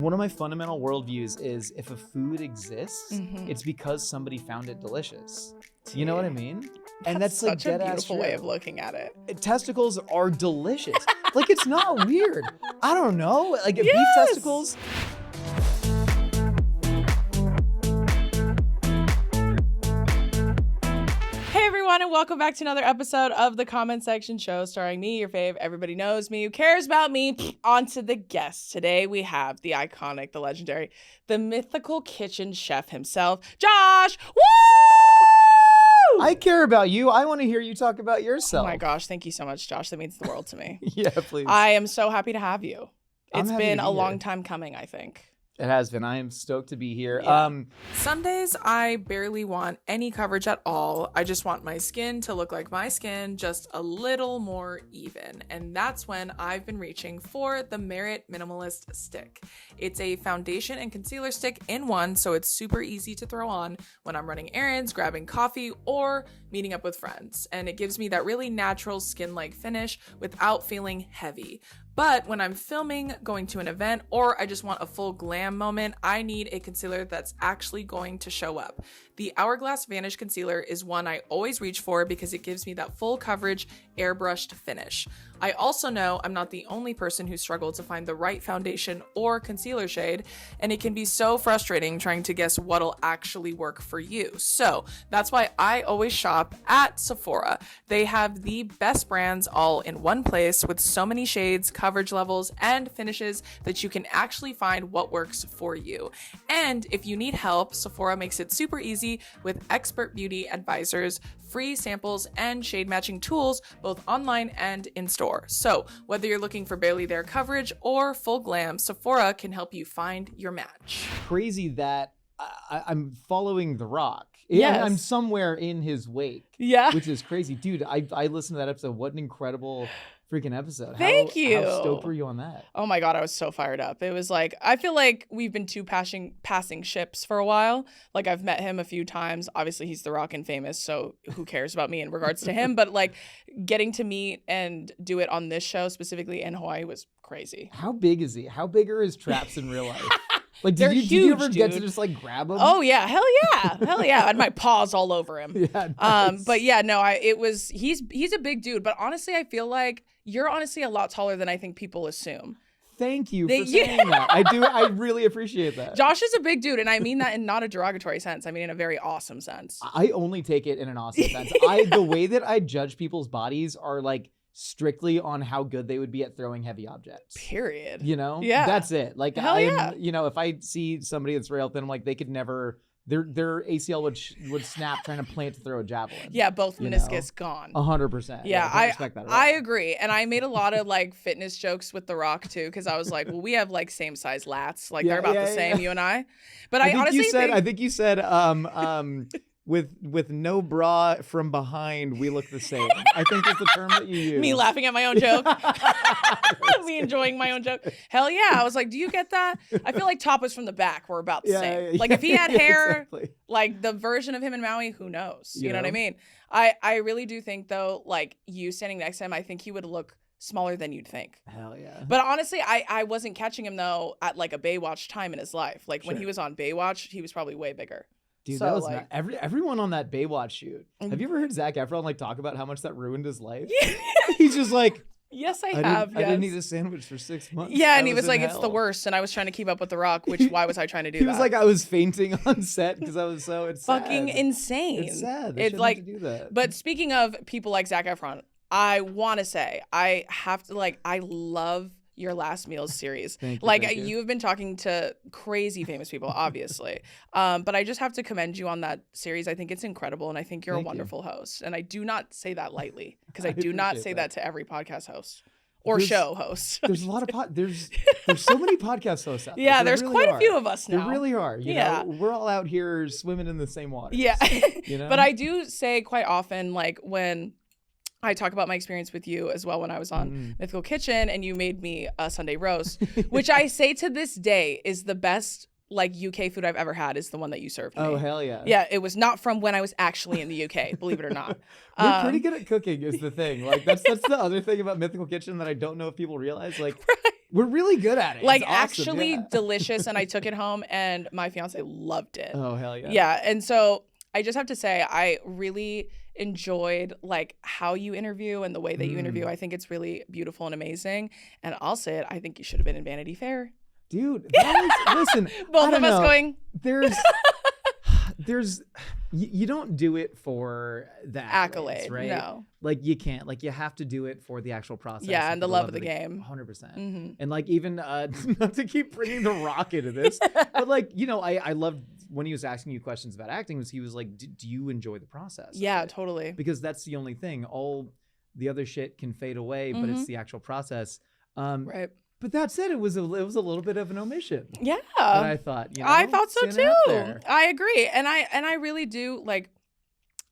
One of my fundamental worldviews is if a food exists, it's because somebody found it delicious. You know what I mean? And that's like such a beautiful way of looking at it. Testicles are delicious. Like, it's not weird. I don't know. Like, beef testicles. Hey everyone, and welcome back to another episode of the Comment Section Show, starring me, your fave, everybody knows me, who cares about me. On to the guests. Today we have the iconic, the legendary, the mythical kitchen chef himself, Josh. Woo! I care about you. I want to hear you talk about yourself. Oh my gosh, thank you so much, Josh. That means the world to me. Yeah, please. I am so happy to have you. It's been a long here. time coming, I think. It has been. I am stoked to be here. Yeah. Sundays, I barely want any coverage at all. I just want my skin to look like my skin, just a little more even. And that's when I've been reaching for the Merit Minimalist Stick. It's a foundation and concealer stick in one, so it's super easy to throw on when I'm running errands, grabbing coffee, or meeting up with friends. And it gives me that really natural skin-like finish without feeling heavy. But when I'm filming, going to an event, or I just want a full glam moment, I need a concealer that's actually going to show up. The Hourglass Vanish Concealer is one I always reach for because it gives me that full coverage, airbrushed finish. I also know I'm not the only person who struggled to find the right foundation or concealer shade, and it can be so frustrating trying to guess what'll actually work for you. So that's why I always shop at Sephora. They have the best brands all in one place with so many shades, coverage levels, and finishes that you can actually find what works for you. And if you need help, Sephora makes it super easy with expert beauty advisors, free samples, and shade matching tools, both online and in store. So whether you're looking for barely there coverage or full glam, Sephora can help you find your match. Crazy that I'm following The Rock. Yes. I'm somewhere in his wake. Yeah. Which is crazy. Dude, I listened to that episode. What an incredible freaking episode. Thank you. How stoked were you on that? Oh my God, I was so fired up. It was like, I feel like we've been passing ships for a while. Like, I've met him a few times. Obviously, he's The Rock and famous, so who cares about me in regards to him? But like, getting to meet and do it on this show, specifically in Hawaii, was crazy. How big is he? How big are his traps in real life? Like, They're did you ever huge, get to dude. just like grab him? Oh yeah, hell yeah, hell yeah! I had my paws all over him. Yeah, nice. But yeah, no, he's a big dude. But honestly, I feel like you're honestly a lot taller than I think people assume. Thank you for saying that. I really appreciate that. Josh is a big dude, and I mean that in not a derogatory sense. I mean in a very awesome sense. I only take it in an awesome sense. The way that I judge people's bodies are like strictly on how good they would be at throwing heavy objects. Period. You know? Yeah. That's it. Like, yeah. You know, if I see somebody that's rail thin, I'm like, they could never, their ACL would snap trying to plant to throw a javelin. Yeah, both meniscus gone. 100%. Yeah, I respect that. I agree. And I made a lot of like fitness jokes with The Rock too, because I was like, well, we have like same size lats. Like they're about the same, you and I. But I honestly think... I think you said with no bra from behind, we look the same. I think that's the term that you use. Me laughing at my own joke. Me enjoying my own joke. Hell yeah. I was like, do you get that? I feel like topless from the back were about the same. Like if he had hair, exactly. Like the version of him in Maui, who knows? You know what I mean? I really do think though, like you standing next to him, I think he would look smaller than you'd think. Hell yeah. But honestly, I wasn't catching him though at like a Baywatch time in his life. Like when he was on Baywatch, he was probably way bigger. Dude, so, that was like, not, everyone on that Baywatch shoot. Have you ever heard Zac Efron like talk about how much that ruined his life? He's just like, yes, I didn't eat a sandwich for 6 months. Yeah, and he was like, it's the worst. And I was trying to keep up with The Rock, which why was I trying to do that? He was like, I was fainting on set because I was it's fucking sad. insane. It's sad. They it's like have to do that. But speaking of people like Zac Efron, I want to say I have to I love your Last Meals series. Thank you. You've been talking to crazy famous people, obviously. But I just have to commend you on that series. I think it's incredible, and I think you're a wonderful host. And I do not say that lightly because I do not say that to every podcast host or show host. There's a lot of there's so many podcast hosts out there. Yeah, there's really quite a few of us now. There really are. You know, we're all out here swimming in the same water. Yeah. You know? But I do say quite often, like when I talk about my experience with you as well when I was on Mythical Kitchen and you made me a Sunday roast, which I say to this day is the best like UK food I've ever had is the one that you served me. Oh, hell yeah. Yeah, it was not from when I was actually in the UK, believe it or not. We're pretty good at cooking is the thing. Like that's the other thing about Mythical Kitchen that I don't know if people realize. Like We're really good at it. Like It's awesome, actually yeah. delicious. And I took it home and my fiance loved it. Oh, hell yeah. Yeah. And so I just have to say, I really enjoyed like how you interview and the way that you interview. I think it's really beautiful and amazing. And I'll say it, I think you should have been in Vanity Fair. Dude, listen. Both of us going. There's you don't do it for the Accolade, right? no. Like you can't. Like you have to do it for the actual process. Yeah, and for the love of the game. 100%. And like even not to keep bringing The Rock into this, but like I loved when he was asking you questions about acting. He was like, do you enjoy the process? Yeah, totally. Because that's the only thing. All the other shit can fade away, but it's the actual process. Right. But that said, it was a little bit of an omission. Yeah. That I thought, I thought so too. I agree. And I really do like,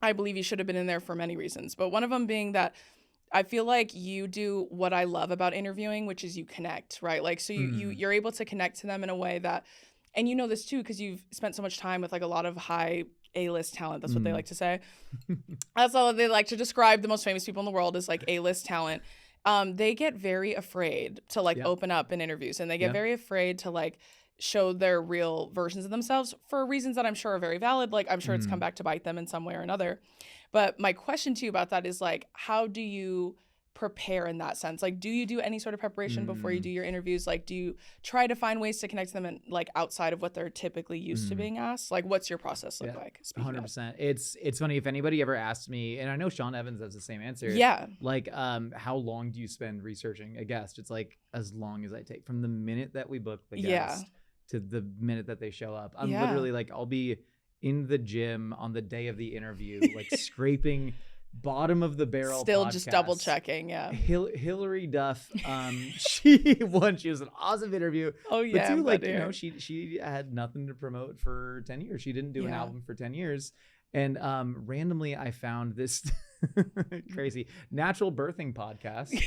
I believe you should have been in there for many reasons. But one of them being that I feel like you do what I love about interviewing, which is you connect, right? Like, so you're able to connect to them in a way that, and you know this too, because you've spent so much time with like a lot of high A-list talent. That's what they like to say. That's all they like to describe the most famous people in the world as like A-list talent. They get very afraid to like open up in interviews, and they get very afraid to like show their real versions of themselves for reasons that I'm sure are very valid. Like I'm sure it's come back to bite them in some way or another. But my question to you about that is like, how do you prepare in that sense? Like, do you do any sort of preparation before you do your interviews? Like, do you try to find ways to connect to them and like outside of what they're typically used to being asked? Like, what's your process look like? 100%. It's funny, if anybody ever asks me, and I know Sean Evans has the same answer. Yeah. Like, how long do you spend researching a guest? It's like as long as I take from the minute that we book the guest to the minute that they show up. I'm literally like, I'll be in the gym on the day of the interview, like scraping bottom of the barrel still podcast. Just double checking. Hillary Duff, she was an awesome interview. Oh yeah, but too, like she had nothing to promote for 10 years. She didn't do an album for 10 years, and randomly I found this crazy natural birthing podcast.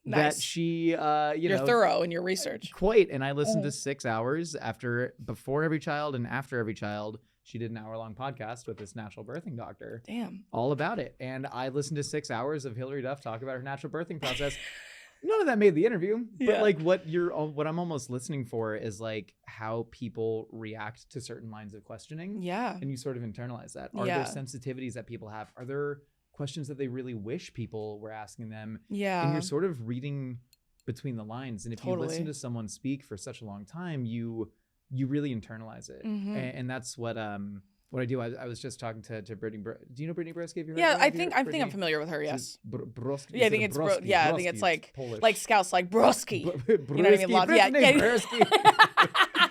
Nice. That she you're thorough in your research. Quite. And I listened to 6 hours before every child and after every child. She did an hour-long podcast with this natural birthing doctor. Damn. All about it. And I listened to 6 hours of Hillary Duff talk about her natural birthing process. None of that made the interview. But like what I'm almost listening for is like how people react to certain lines of questioning. Yeah. And you sort of internalize that. Are there sensitivities that people have? Are there questions that they really wish people were asking them? Yeah. And you're sort of reading between the lines. And if you listen to someone speak for such a long time, you really internalize it. And that's what I do. I was just talking to Brittany. Do you know Brittany Broski? Have you heard of her? I think I'm familiar with her. Yes. Broski. Yeah, I think it's Broski. I think it's like Polish. Like Scouts, like Broski. You know what I mean? Brittany Broski.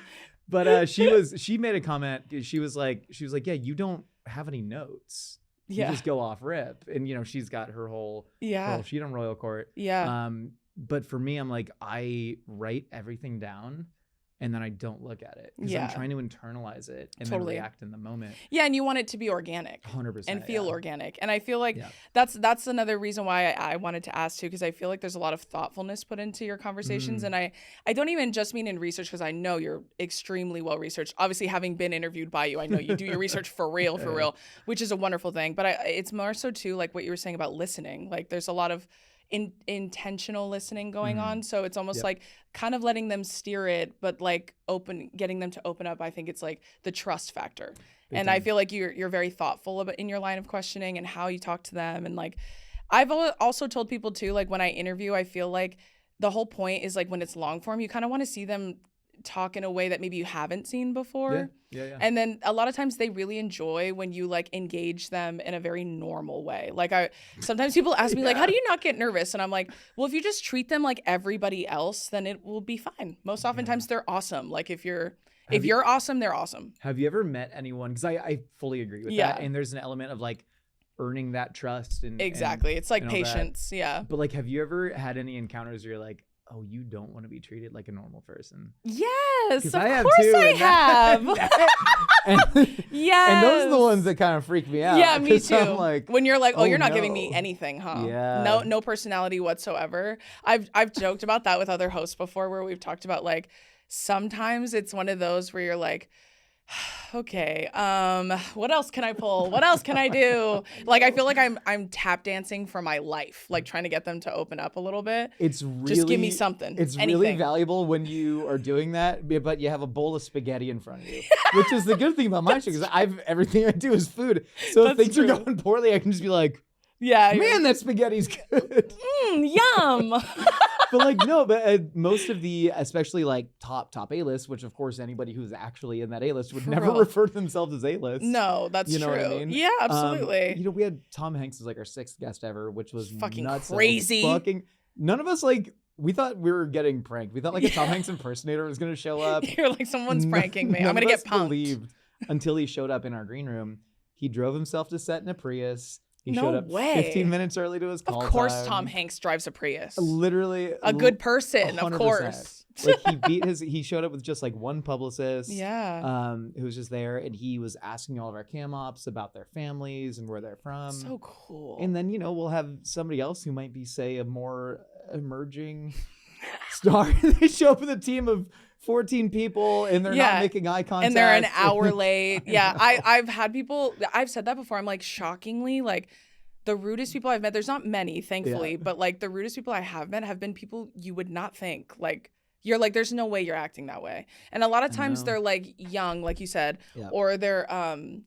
But she made a comment. She was like, yeah, you don't have any notes. You just go off rip. And she's got her whole sheet on Royal Court. Yeah. But for me, I'm like, I write everything down. And then I don't look at it because I'm trying to internalize it and then react in the moment. Yeah, and you want it to be organic, 100%, and feel organic. And I feel like that's another reason why I wanted to ask too, because I feel like there's a lot of thoughtfulness put into your conversations, and I don't even just mean in research, because I know you're extremely well researched. Obviously, having been interviewed by you, I know you do your research for real, which is a wonderful thing. But it's more so too like what you were saying about listening. Like there's a lot of intentional listening going on, so it's almost like kind of letting them steer it, but like getting them to open up. I think it's like the trust factor. And I feel like you're very thoughtful about in your line of questioning and how you talk to them. And like I've also told people too, like when I interview, I feel like the whole point is like when it's long form, you kind of want to see them talk in a way that maybe you haven't seen before. Yeah. And then a lot of times they really enjoy when you like engage them in a very normal way. Like sometimes people ask me like, how do you not get nervous? And I'm like, well, if you just treat them like everybody else, then it will be fine. Most oftentimes they're awesome. Like if you're awesome, they're awesome. Have you ever met anyone? Because I fully agree with that. And there's an element of like earning that trust. And exactly. It's like patience. Yeah. But like, have you ever had any encounters where you're like, oh, you don't want to be treated like a normal person? Yes, of course too, I have. Yes. And those are the ones that kind of freak me out. Yeah, me too. I'm like, when you're like, oh, you're not giving me anything, huh? Yeah. No personality whatsoever. I've joked about that with other hosts before, where we've talked about like sometimes it's one of those where you're like, Okay. What else can I pull? What else can I do? Like, I feel like I'm tap dancing for my life, like trying to get them to open up a little bit. It's really, just give me something. It's anything. Really valuable when you are doing that, but you have a bowl of spaghetti in front of you, which is the good thing about my show, because everything I do is food. So if things are going poorly, I can just be like, yeah, man, that spaghetti's good. Yum. But like, no, but most of the, especially like top A-list, which of course anybody who's actually in that A-list would never refer to themselves as A-list. No, that's you know true. What I mean? Yeah, absolutely. We had Tom Hanks as like our 6th guest ever, which was fucking nuts. crazy. None of us we thought we were getting pranked. We thought like a Tom Hanks impersonator was going to show up. You're like, someone's pranking me. I'm going to get punked. Believed until he showed up in our green room. He drove himself to set in a Prius. He showed up 15 minutes early to his call time. Of course Tom Hanks drives a Prius. Literally. A good person, 100%. Of course. Like he showed up with just like one publicist. Yeah. Who was just there, and he was asking all of our cam ops about their families and where they're from. So cool. And then, we'll have somebody else who might be, say, a more emerging star. They show up with a team of 14 people and they're not making eye contact. And they're an hour late. Yeah. I've had people, I've said that before. I'm like, shockingly, like the rudest people I've met, there's not many, thankfully, but like the rudest people I have met have been people you would not think. Like, you're like, there's no way you're acting that way. And a lot of times they're like young, like you said, or they're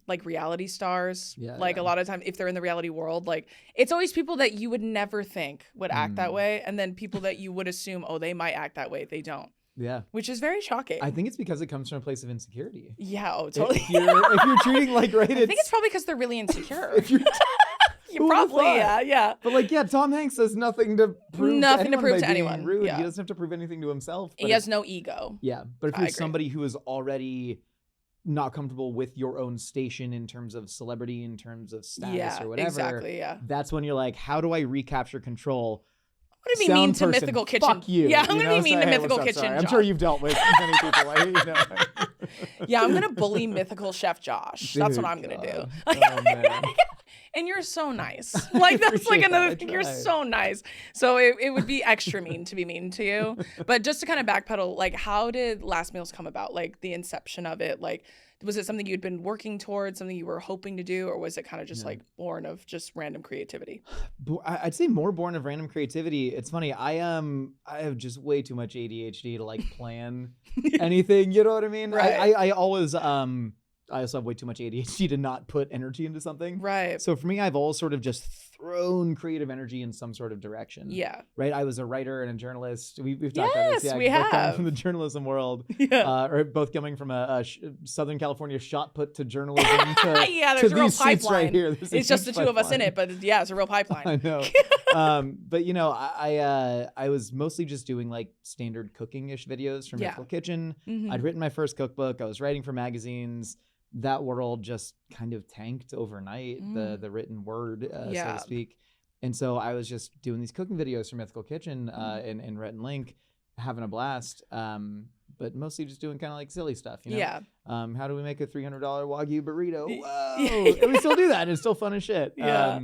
like reality stars. A lot of times if they're in the reality world, like it's always people that you would never think would act that way. And then people that you would assume, oh, they might act that way. They don't. Yeah. Which is very shocking. I think it's because it comes from a place of insecurity. Yeah, oh, totally. If you're treating like, right, I think it's probably because they're really insecure. You probably, yeah. But like, Tom Hanks has nothing to prove to anyone. Rude. Yeah. He doesn't have to prove anything to himself. He has no ego. Yeah, but if you're somebody who is already not comfortable with your own station in terms of celebrity, in terms of status or whatever, exactly, that's when you're like, how do I recapture control? I'm going to be mean to Mythical Kitchen. Fuck you. Yeah, I'm going to be mean to Mythical Kitchen. Sorry. I'm sure you've dealt with many people. Yeah, I'm going to bully Mythical Chef Josh. That's what I'm going to do. Oh, man. And you're so nice. Like, that's like another thing. You're so nice. So it would be extra mean to be mean to you. But just to kind of backpedal, like, how did Last Meals come about? Like, the inception of it? Like, was it something you'd been working towards, something you were hoping to do, or was it kind of just like born of just random creativity? I'd say more born of random creativity. It's funny. I have just way too much ADHD to like plan anything. You know what I mean? Right. I always I also have way too much ADHD to not put energy into something. Right. So for me, I've always sort of just thrown creative energy in some sort of direction. Yeah. Right. I was a writer and a journalist. We've talked about this. Yeah, we have. Coming from the journalism world. Yeah. Or both coming from a Southern California shot put to journalism. There's a real pipeline. Right here. It's just the two of us in it, but yeah, it's a real pipeline. I know. But I was mostly just doing like standard cooking-ish videos from Mythical Kitchen. Mm-hmm. I'd written my first cookbook. I was writing for magazines. That world just kind of tanked overnight, the written word, so to speak. And so I was just doing these cooking videos for Mythical Kitchen and Rhett and Link, having a blast, but mostly just doing kind of like silly stuff, Yeah. How do we make a $300 Wagyu burrito? Whoa! And we still do that. And it's still fun as shit. Yeah.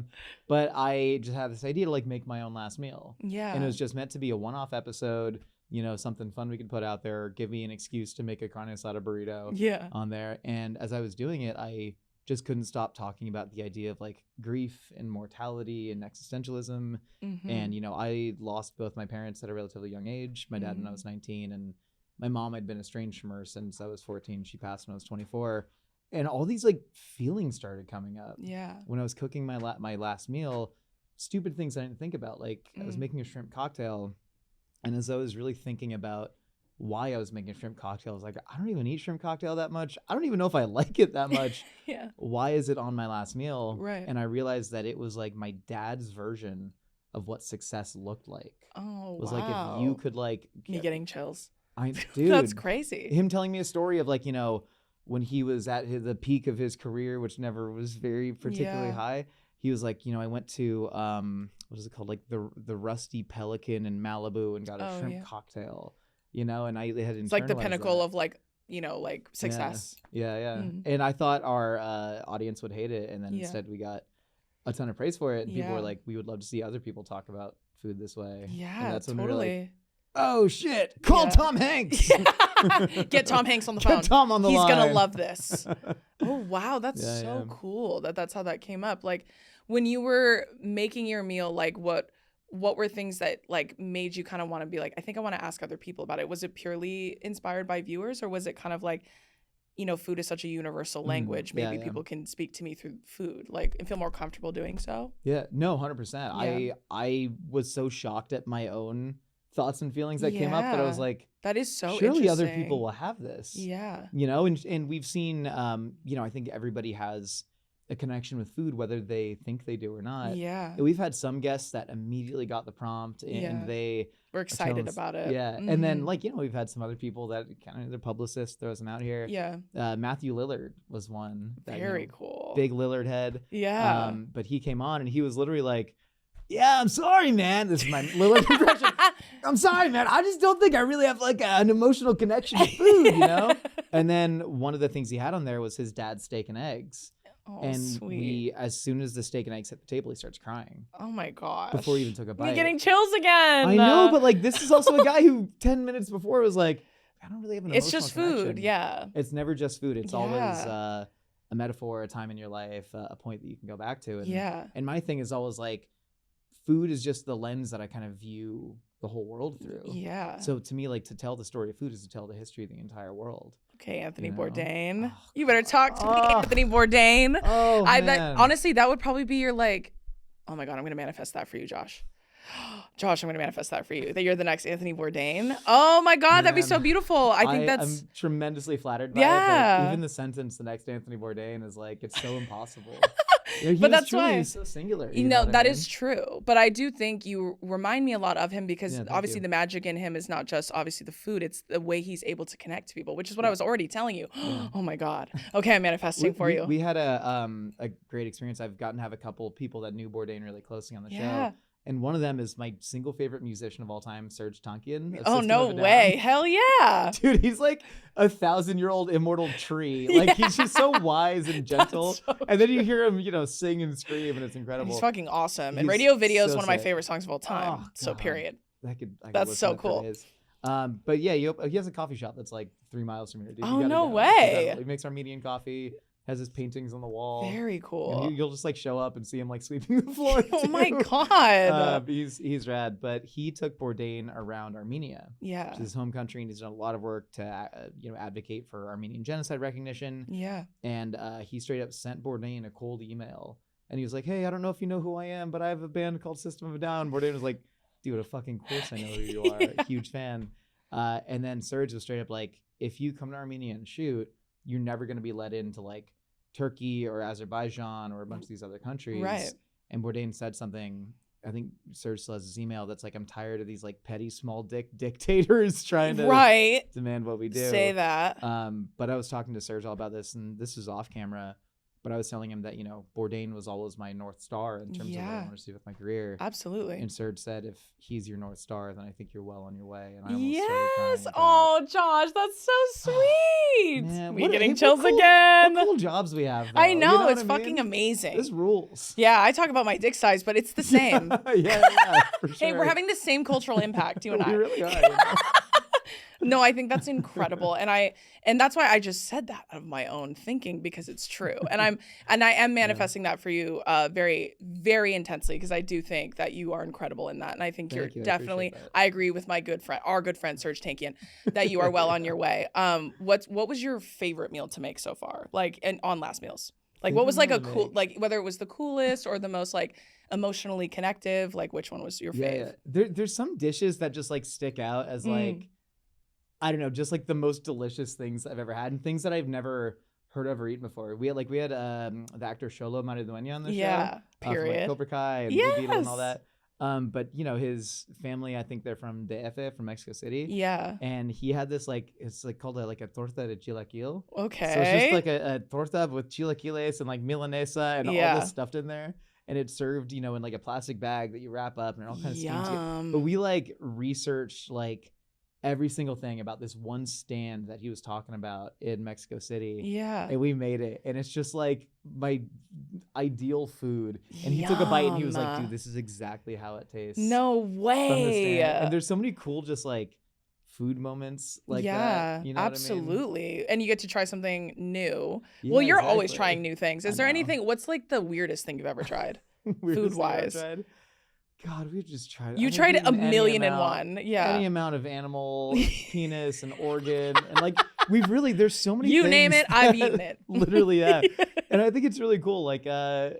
But I just had this idea to like make my own last meal. Yeah. And it was just meant to be a one-off episode. Something fun we could put out there, give me an excuse to make a carne asada burrito on there. And as I was doing it, I just couldn't stop talking about the idea of like grief and mortality and existentialism. Mm-hmm. And, I lost both my parents at a relatively young age, my dad when I was 19, and my mom had been estranged from her since I was 14. She passed when I was 24. And all these like feelings started coming up. Yeah. When I was cooking my last meal, stupid things I didn't think about. Like I was making a shrimp cocktail. And as I was really thinking about why I was making shrimp cocktail, I was like, I don't even eat shrimp cocktail that much. I don't even know if I like it that much. Yeah. Why is it on my last meal? Right. And I realized that it was like my dad's version of what success looked like. Oh, it was like if you could like... Me getting chills. Dude. That's crazy. Him telling me a story of like, when he was at the peak of his career, which never was very particularly high. He was like, I went to, what is it called? Like the Rusty Pelican in Malibu and got a shrimp cocktail, and I had internalized It's like the pinnacle that. Of like, like success. Yeah. Mm-hmm. And I thought our audience would hate it. And then instead we got a ton of praise for it. And people were like, we would love to see other people talk about food this way. Yeah, and that's when totally. we were like, oh shit, call Tom Hanks. Get Tom Hanks on the phone. Get Tom on the line. He's gonna love this. Oh wow, that's so cool that's how that came up. Like when you were making your meal, like what were things that like made you kind of want to be like, I think I want to ask other people about it? Was it purely inspired by viewers, or was it kind of like, you know, food is such a universal language. Maybe people can speak to me through food, like, and feel more comfortable doing so. Yeah, no, 100%. Yeah. I was so shocked at my own thoughts and feelings that came up that I was like, that is so surely other people will have this. Yeah. You know, and we've seen, you know, I think everybody has a connection with food, whether they think they do or not. Yeah. We've had some guests that immediately got the prompt and they were excited about it. Yeah. Mm-hmm. And then like, you know, we've had some other people that kind of, their publicist throws them out here. Yeah. Matthew Lillard was one. That, very cool. Big Lillard head. Yeah. But he came on and he was literally like, yeah, I'm sorry, man. This is my Lillard impression. I'm sorry, man. I just don't think I really have like an emotional connection to food, you know? And then one of the things he had on there was his dad's steak and eggs. Oh, and sweet. as soon as the steak and eggs hit the table, he starts crying. Oh my gosh. Before he even took a bite. You're getting chills again. I know, but like this is also a guy who 10 minutes before was like, I don't really have an emotional It's just connection. food, yeah. It's never just food. It's always a metaphor, a time in your life, a point that you can go back to. And, and my thing is always like, food is just the lens that I kind of view the whole world through. Yeah. So to me, like to tell the story of food is to tell the history of the entire world. Okay, Anthony Bourdain. Oh, you better talk to me, Anthony Bourdain. Oh, man. Honestly, that would probably be your like, oh my God, I'm going to manifest that for you, Josh. Josh, I'm going to manifest that for you. That you're the next Anthony Bourdain. Oh my God, that'd be so beautiful. I think I'm tremendously flattered by it. But even the sentence, the next Anthony Bourdain, is like, it's so impossible. But that's why he's so singular. You know that is true. But I do think you remind me a lot of him because obviously the magic in him is not just obviously the food, it's the way he's able to connect to people, which is what I was already telling you. Oh my God. Okay, I'm manifesting for you. We had a great experience. I've gotten to have a couple people that knew Bourdain really closely on the show. And one of them is my single favorite musician of all time, Serge Tankian. Oh, no way. Hell yeah. Dude, he's like 1,000-year-old immortal tree. Like, he's just so wise and gentle. And then you hear him, you know, sing and scream, and it's incredible. He's fucking awesome. And Radio Video is one of my favorite songs of all time. Oh, so, period. I could That's so cool. But yeah, he has a coffee shop that's like 3 miles from here. Dude, oh, no way. He makes Armenian coffee. Has his paintings on the wall. Very cool. You'll just like show up and see him like sweeping the floor. Oh my God. He's rad. But he took Bourdain around Armenia. Yeah. Which is his home country, and he's done a lot of work to advocate for Armenian genocide recognition. Yeah. And he straight up sent Bourdain a cold email, and he was like, "Hey, I don't know if you know who I am, but I have a band called System of a Down." Bourdain was like, "Dude, of fucking course I know who you are. Huge fan." And then Serge was straight up like, "If you come to Armenia and shoot, you're never going to be let into like Turkey or Azerbaijan or a bunch of these other countries." Right. And Bourdain said something, I think Serge still has his email, that's like, "I'm tired of these like petty small dick dictators trying to demand what we do." Say that. But I was talking to Serge all about this, and this is off camera. But I was telling him that, you know, Bourdain was always my North Star in terms of what I want to do with my career. Absolutely. And Serge said, if he's your North Star, then I think you're well on your way. And I almost yes. Oh, Josh, that's so sweet. Man, we're getting chills again. What cool jobs we have, though. I know, it's fucking amazing. This rules. Yeah, I talk about my dick size, but it's the same. yeah, for sure. Hey, we're having the same cultural impact, you and I. We really are. You know? No, I think that's incredible. And that's why I just said that out of my own thinking, because it's true. And I am manifesting that for you very, very intensely, because I do think that you are incredible in that. And I think you're definitely, I agree with my good friend, our good friend Serge Tankian, that you are well on your way. What was your favorite meal to make so far? Like, and on Last Meals? Like, what was like a cool, like whether it was the coolest or the most like emotionally connective, like which one was your fave? Yeah. There's some dishes that just like stick out as like, I don't know, just like the most delicious things I've ever had, and things that I've never heard of or eaten before. We had the actor Xolo Maridueña on the show. Yeah, period. From, like, Cobra Kai and Blue Beetle and all that. But you know, his family, I think they're from DF, from Mexico City. Yeah. And he had this like, it's like called a torta de chilaquil. Okay. So it's just like a torta with chilaquiles and like milanesa and all this stuffed in there. And it's served, you know, in like a plastic bag that you wrap up and it all kind of steams together. But we like researched like every single thing about this one stand that he was talking about in Mexico City. Yeah. And we made it. And it's just like my ideal food. And he took a bite and he was like, dude, this is exactly how it tastes. No way. From the stand. And there's so many cool just like food moments like that. You know absolutely. what I mean? And you get to try something new. Yeah, well, you're always exactly. trying new things. Is there anything, what's like the weirdest thing you've ever tried? Food-wise. God, we just tried. You tried a million and one. Yeah. Any amount of animal, penis, and organ. And like, we've really, there's so many things. You name it, I've eaten it. Literally, yeah. And I think it's really cool. Like, to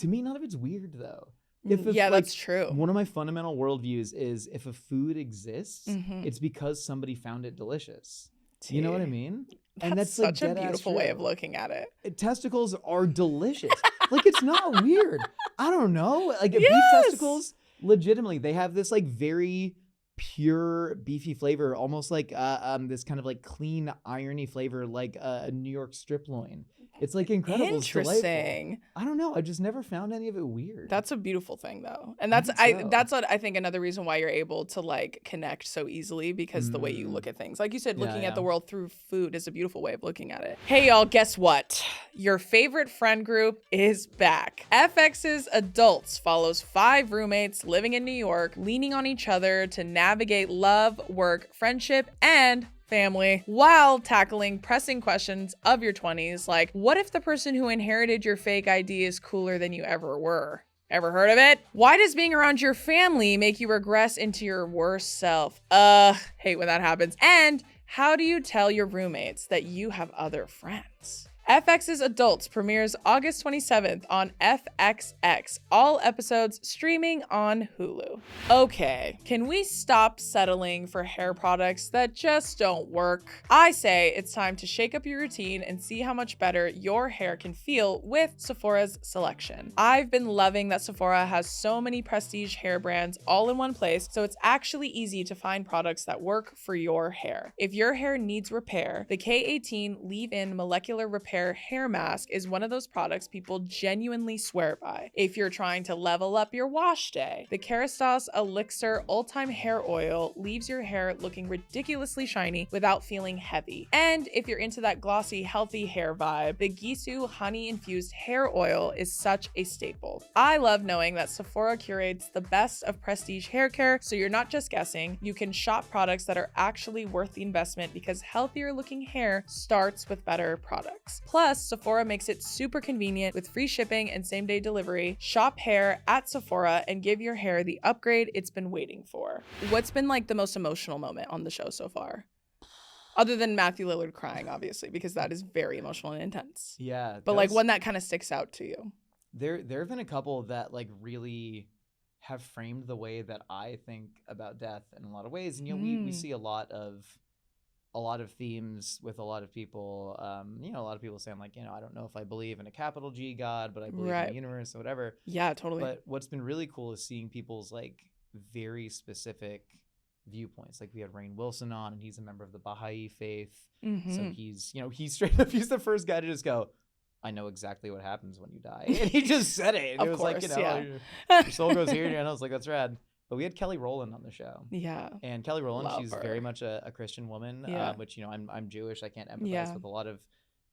me, none of it's weird, though. That's true. One of my fundamental worldviews is if a food exists, it's because somebody found it delicious. You know what I mean? That's such a beautiful way of looking at it. Testicles are delicious. Like, it's not weird. I don't know. Like, beef testicles, legitimately, they have this like very pure beefy flavor, almost like this kind of like clean irony flavor, like a New York strip loin. It's like incredible. Interesting. I don't know. I just never found any of it weird. That's a beautiful thing, though, and that's what I think another reason why you're able to like connect so easily, because the way you look at things, like you said, looking at the world through food is a beautiful way of looking at it. Hey, y'all, guess what? Your favorite friend group is back. FX's Adults follows 5 roommates living in New York, leaning on each other to navigate love, work, friendship, and family while tackling pressing questions of your 20s, like what if the person who inherited your fake ID is cooler than you ever were? Ever heard of it? Why does being around your family make you regress into your worst self? Hate when that happens. And how do you tell your roommates that you have other friends? FX's Adults premieres August 27th on FXX. All episodes streaming on Hulu. Okay, can we stop settling for hair products that just don't work? I say it's time to shake up your routine and see how much better your hair can feel with Sephora's selection. I've been loving that Sephora has so many prestige hair brands all in one place, so it's actually easy to find products that work for your hair. If your hair needs repair, the K18 Leave-In Molecular Repair Hair Mask is one of those products people genuinely swear by. If you're trying to level up your wash day, the Kerastase Elixir All-Time Hair Oil leaves your hair looking ridiculously shiny without feeling heavy. And if you're into that glossy, healthy hair vibe, the Gisu Honey-Infused Hair Oil is such a staple. I love knowing that Sephora curates the best of prestige hair care, so you're not just guessing. You can shop products that are actually worth the investment, because healthier looking hair starts with better products. Plus, Sephora makes it super convenient with free shipping and same-day delivery. Shop hair at Sephora and give your hair the upgrade it's been waiting for. What's been like the most emotional moment on the show so far? Other than Matthew Lillard crying, obviously, because that is very emotional and intense. Yeah. But like one that kind of sticks out to you. There have been a couple that like really have framed the way that I think about death in a lot of ways. And, you know, we see a lot of themes with a lot of people. You know, a lot of people saying like, you know, I don't know if I believe in a capital G God, but I believe in the universe or whatever. Yeah, totally. But what's been really cool is seeing people's like very specific viewpoints. Like we had Rainn Wilson on, and he's a member of the Baha'i faith. So he's, you know, he's straight up, he's the first guy to just go, I know exactly what happens when you die. And he just said it. And it was like, you know, your soul goes here. And I was like, that's rad. But we had Kelly Rowland on the show. Yeah. And Kelly Rowland, she's very much a Christian woman, which, you know, I'm Jewish. I can't empathize with a lot of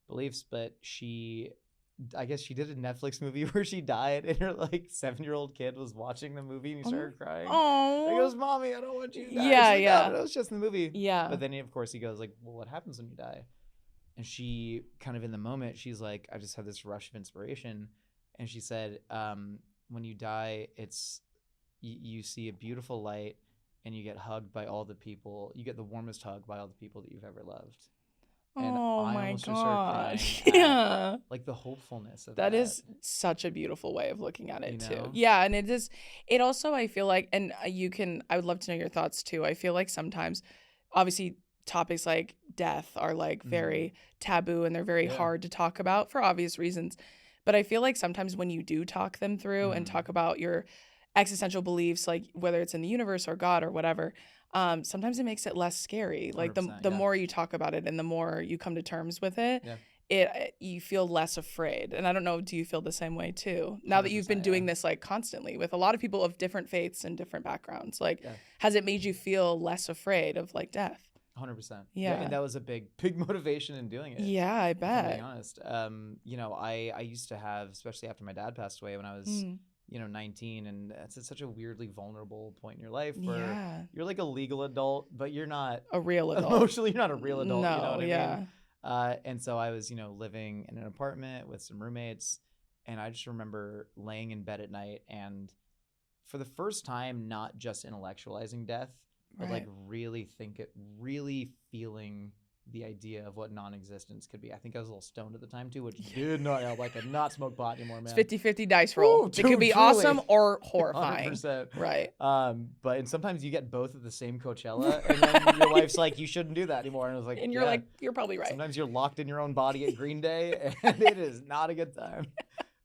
beliefs, but I guess she did a Netflix movie where she died, and her like 7-year-old kid was watching the movie, and he started crying. Oh, he goes, "Mommy, I don't want you to die." Yeah, like, yeah. No, it was just in the movie. Yeah. But then of course he goes like, "Well, what happens when you die?" And she kind of in the moment, she's like, "I just had this rush of inspiration," and she said, "When you die, it's you see a beautiful light, and you get hugged by all the people. You get the warmest hug by all the people that you've ever loved." And oh my God. Yeah. Like the hopefulness of that. That is such a beautiful way of looking at it, too. Yeah. And it also, I feel like, and I would love to know your thoughts too. I feel like sometimes, obviously, topics like death are like very taboo, and they're very hard to talk about for obvious reasons. But I feel like sometimes when you do talk them through and talk about your existential beliefs, like whether it's in the universe or God or whatever, sometimes it makes it less scary. Like the more you talk about it and the more you come to terms with it, you feel less afraid. And I don't know, do you feel the same way too? Now that you've been doing this like constantly with a lot of people of different faiths and different backgrounds, like has it made you feel less afraid of like death? 100%. Yeah. And that was a big motivation in doing it. Yeah, I bet. To be honest. You know, I used to have, especially after my dad passed away when I was, you know, 19, and it's such a weirdly vulnerable point in your life where you're like a legal adult, but you're not a real adult. Emotionally, you're not a real adult. No, you know what I mean? And so I was, you know, living in an apartment with some roommates, and I just remember laying in bed at night and for the first time, not just intellectualizing death, but like really feeling the idea of what non-existence could be. I think I was a little stoned at the time too, which did not help. I could not smoke pot anymore, man. It's 50-50 dice roll. It could be awesome or horrifying. 100%. Right. And sometimes you get both at the same Coachella, and then your wife's like, you shouldn't do that anymore. And I was like, and you're like, you're probably right. Sometimes you're locked in your own body at Green Day, and it is not a good time.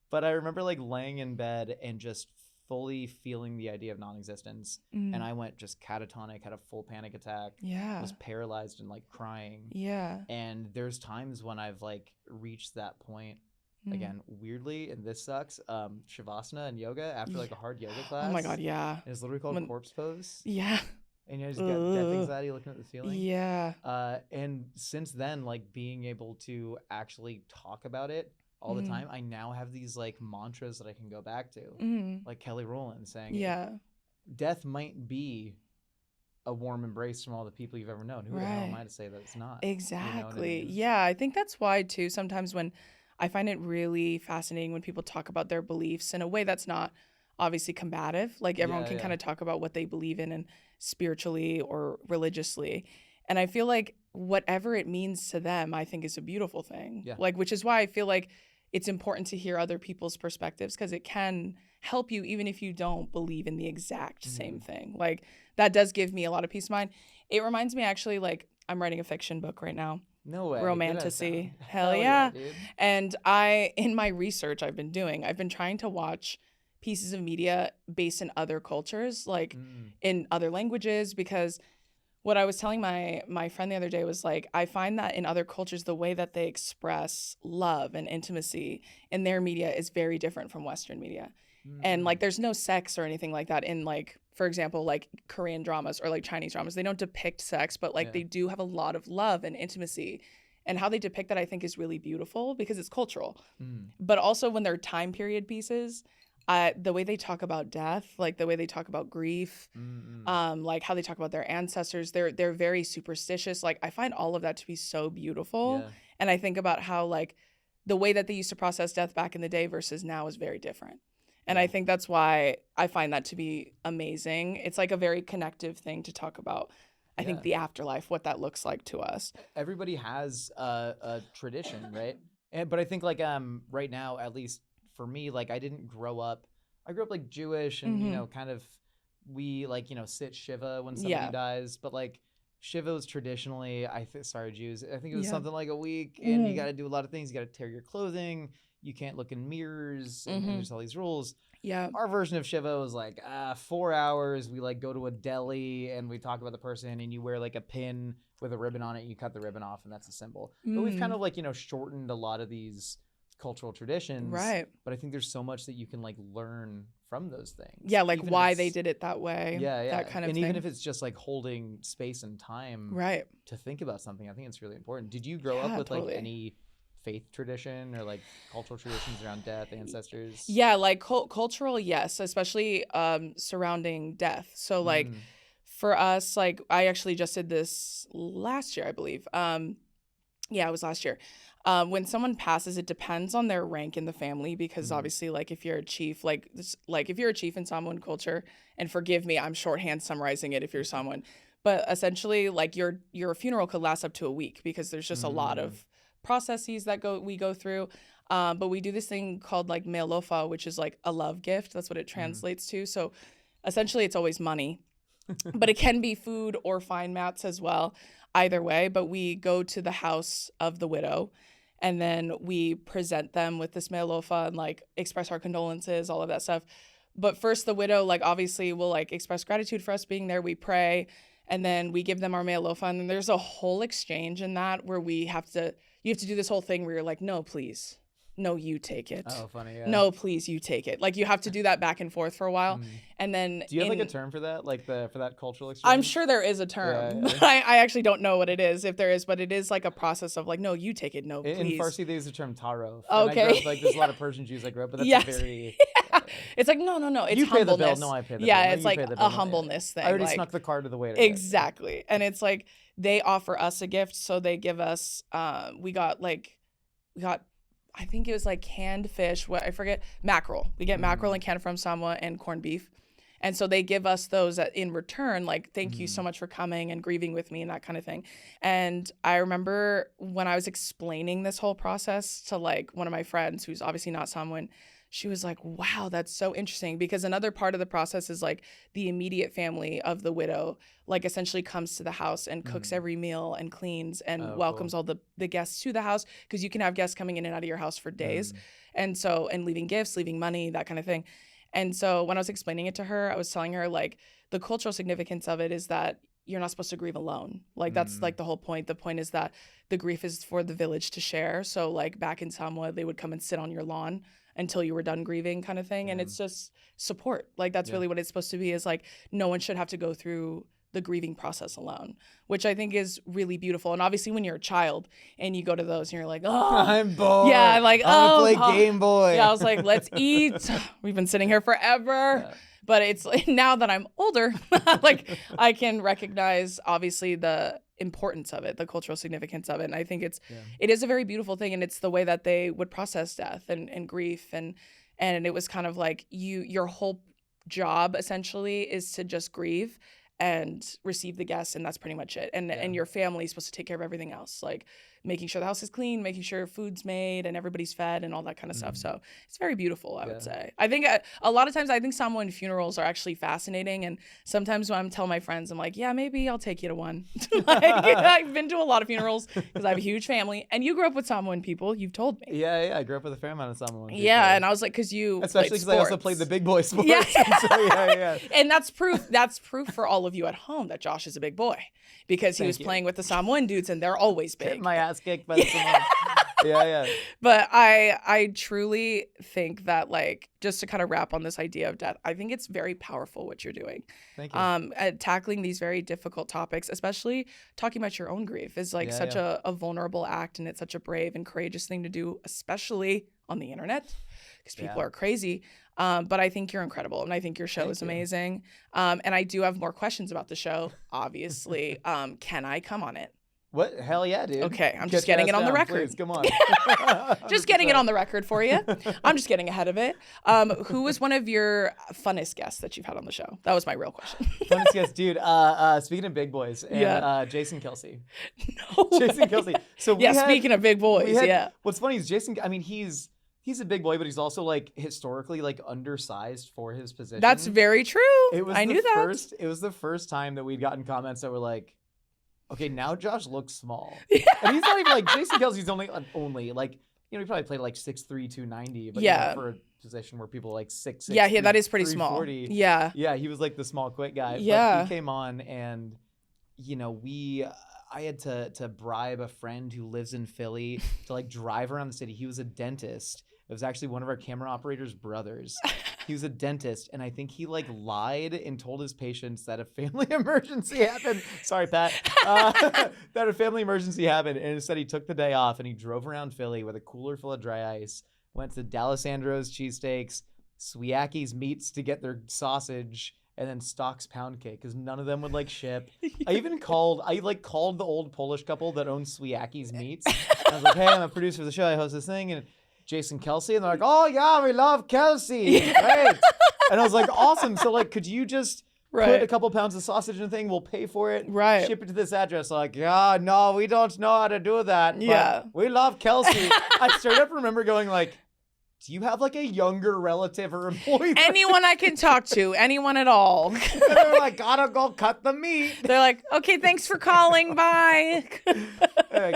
But I remember like laying in bed and just fully feeling the idea of non-existence, and I went just catatonic, had a full panic attack, was paralyzed and like crying. And there's times when I've like reached that point again, weirdly, and this sucks, shavasana and yoga after like a hard yoga class. Oh my god, yeah. It's literally called corpse pose. Yeah. And you just get death anxiety looking at the ceiling. Yeah. And since then, like being able to actually talk about it all the time, I now have these like mantras that I can go back to, like Kelly Rowland saying, death might be a warm embrace from all the people you've ever known. Who the hell am I to say that it's not? Exactly. You know what I mean? Yeah, I think that's why too, sometimes when I find it really fascinating when people talk about their beliefs in a way that's not obviously combative, like everyone can kind of talk about what they believe in and spiritually or religiously. And I feel like whatever it means to them, I think is a beautiful thing. Like, which is why I feel like it's important to hear other people's perspectives, because it can help you even if you don't believe in the exact same thing. Like that does give me a lot of peace of mind. It reminds me actually, like I'm writing a fiction book right now. No way. Romantasy. Hell yeah. Dude. And in my research I've been trying to watch pieces of media based in other cultures, like in other languages, because what I was telling my friend the other day was like, I find that in other cultures, the way that they express love and intimacy in their media is very different from Western media. And like, there's no sex or anything like that in like, for example, like Korean dramas or like Chinese dramas. They don't depict sex, but like they do have a lot of love and intimacy. And how they depict that, I think, is really beautiful because it's cultural. But also when they're time period pieces, the way they talk about death, like the way they talk about grief, like how they talk about their ancestors, they're very superstitious. Like I find all of that to be so beautiful. And I think about how like the way that they used to process death back in the day versus now is very different. And I think that's why I find that to be amazing. It's like a very connective thing to talk about. I think the afterlife, what that looks like to us. Everybody has a tradition, right? But I think like right now, at least for me, like I grew up like Jewish and, you know, kind of we like, you know, sit Shiva when somebody dies. But like Shiva was traditionally, sorry, Jews, I think it was something like a week, and you got to do a lot of things. You got to tear your clothing. You can't look in mirrors, and there's all these rules. Our version of Shiva was like 4 hours. We like go to a deli and we talk about the person, and you wear like a pin with a ribbon on it. And you cut the ribbon off, and that's a symbol. But we've kind of like, you know, shortened a lot of these cultural traditions. Right. But I think there's so much that you can like learn from those things. Yeah, like even why they did it that way. Yeah, yeah. That kind of thing. And even if it's just like holding space and time to think about something, I think it's really important. Did you grow up with like any faith tradition or like cultural traditions around death, ancestors? Yeah, like cultural, yes, especially surrounding death. So like for us, like I actually just did this last year, I believe. Yeah, it was last year. When someone passes, it depends on their rank in the family, because obviously, like if you're a chief, like if you're a chief in Samoan culture, and forgive me, I'm shorthand summarizing it if you're someone, but essentially, like your funeral could last up to a week because there's just a lot of processes that we go through. But we do this thing called like mealofa, which is like a love gift. That's what it translates to. So essentially, it's always money, but it can be food or fine mats as well. Either way, but we go to the house of the widow, and then we present them with this mealofa and like express our condolences, all of that stuff. But first, the widow, like obviously will like express gratitude for us being there. We pray, And then we give them our mea lofa. And then there's a whole exchange in that where you have to do this whole thing where you're like, no, please. No, you take it. Oh, funny. Yeah. No, please, you take it. Like you have to do that back and forth for a while. And then do you have like a term for that? Like for that cultural exchange? I'm sure there is a term. But I actually don't know what it is, if there is, but it is like a process of like, no, you take it. No, please. In Farsi, they use the term tarof. Okay. Like there's a lot of Persian Jews I grew up, but that's very... It's like, no. It's you pay humbleness. the bill. No, I pay the bill. Yeah, no, it's like a humbleness thing. I already like, snuck the card to the waiter. Exactly. And it's like, they offer us a gift. So they give us, we got, I think it was like canned fish. I forget. Mackerel. We get mackerel and canned from Samoa and corned beef. And so they give us those in return, like, thank you so much for coming and grieving with me and that kind of thing. And I remember when I was explaining this whole process to like one of my friends who's obviously not Samoan, she was like, wow, that's so interesting. Because another part of the process is like the immediate family of the widow, like essentially comes to the house and cooks every meal and cleans and welcomes all the guests to the house. Because you can have guests coming in and out of your house for days. And leaving gifts, leaving money, that kind of thing. And so when I was explaining it to her, I was telling her like the cultural significance of it is that you're not supposed to grieve alone. Like that's like the whole point. The point is that the grief is for the village to share. So like back in Samoa, they would come and sit on your lawn until you were done grieving kind of thing. And it's just support. Like that's really what it's supposed to be, is like no one should have to go through the grieving process alone, which I think is really beautiful. And obviously when you're a child and you go to those and you're like, oh, I'm bored. Yeah, like, I play Game Boy. Yeah, I was like, let's eat. We've been sitting here forever. Yeah. But it's like, now that I'm older, like I can recognize obviously the importance of it, the cultural significance of it. And I think it is a very beautiful thing. And it's the way that they would process death and grief. And it was kind of like your whole job essentially is to just grieve and receive the guests, and that's pretty much it. And your family is supposed to take care of everything else, like making sure the house is clean, making sure food's made and everybody's fed and all that kind of stuff. So it's very beautiful, I would say. I think a lot of times I think Samoan funerals are actually fascinating, and sometimes when I'm telling my friends, I'm like, yeah, maybe I'll take you to one. Like, I've been to a lot of funerals because I have a huge family, and you grew up with Samoan people, you've told me. Yeah, I grew up with a fair amount of Samoan people. Yeah, and I was like, because you especially because I also played the big boy sports. Yeah. So, And that's proof for all of you at home that Josh is a big boy, because he was playing with the Samoan dudes and they're always big. Get my ass kicked by the Samoan. Yeah. But I truly think that, like, just to kind of wrap on this idea of death, I think it's very powerful what you're doing. Thank you. At tackling these very difficult topics, especially talking about your own grief, is like such a vulnerable act, and it's such a brave and courageous thing to do, especially on the internet, because people are crazy. But I think you're incredible, and I think your show is amazing. And I do have more questions about the show, obviously. Can I come on it? What? Hell yeah, dude. Okay, I'm just getting it on the record. Please, come on. Just getting it on the record for you. I'm just getting ahead of it. Who was one of your funnest guests that you've had on the show? That was my real question. Funnest guest, dude. Speaking of big boys, and Jason Kelsey. No way. Jason Kelsey. So speaking of big boys, What's funny is Jason, I mean, he's a big boy, but he's also like historically like undersized for his position. That's very true. I knew that. It was the first time that we'd gotten comments that were like, okay, now Josh looks small. Yeah. And he's not even like, Jason Kelsey's only like, he probably played like 6'3", 290, but for a position where people are like 6'6". Yeah, that is pretty small. Yeah. Yeah, he was like the small, quick guy. Yeah. But he came on and, I had to bribe a friend who lives in Philly to like drive around the city. He was a dentist. It was actually one of our camera operator's brothers. He was a dentist, and I think he like lied and told his patients that a family emergency happened. Sorry, Pat. That a family emergency happened, and instead he took the day off and he drove around Philly with a cooler full of dry ice, went to D'Alessandro's cheesesteaks, Swiaki's meats to get their sausage, and then Stock's pound cake, because none of them would like ship. I called the old Polish couple that owns Swiaki's meats. I was like, hey, I'm a producer of the show. I host this thing, and Jason Kelsey, and they're like, oh yeah, we love Kelsey. Great. And I was like, awesome. So like, could you just put a couple pounds of sausage in the thing? We'll pay for it. Right. Ship it to this address. Like, yeah, no, we don't know how to do that. But we love Kelsey. I straight up remember going like, do you have like a younger relative or employee? Anyone I can talk to, anyone at all. And they're like, gotta go cut the meat. They're like, okay, thanks for calling. Bye.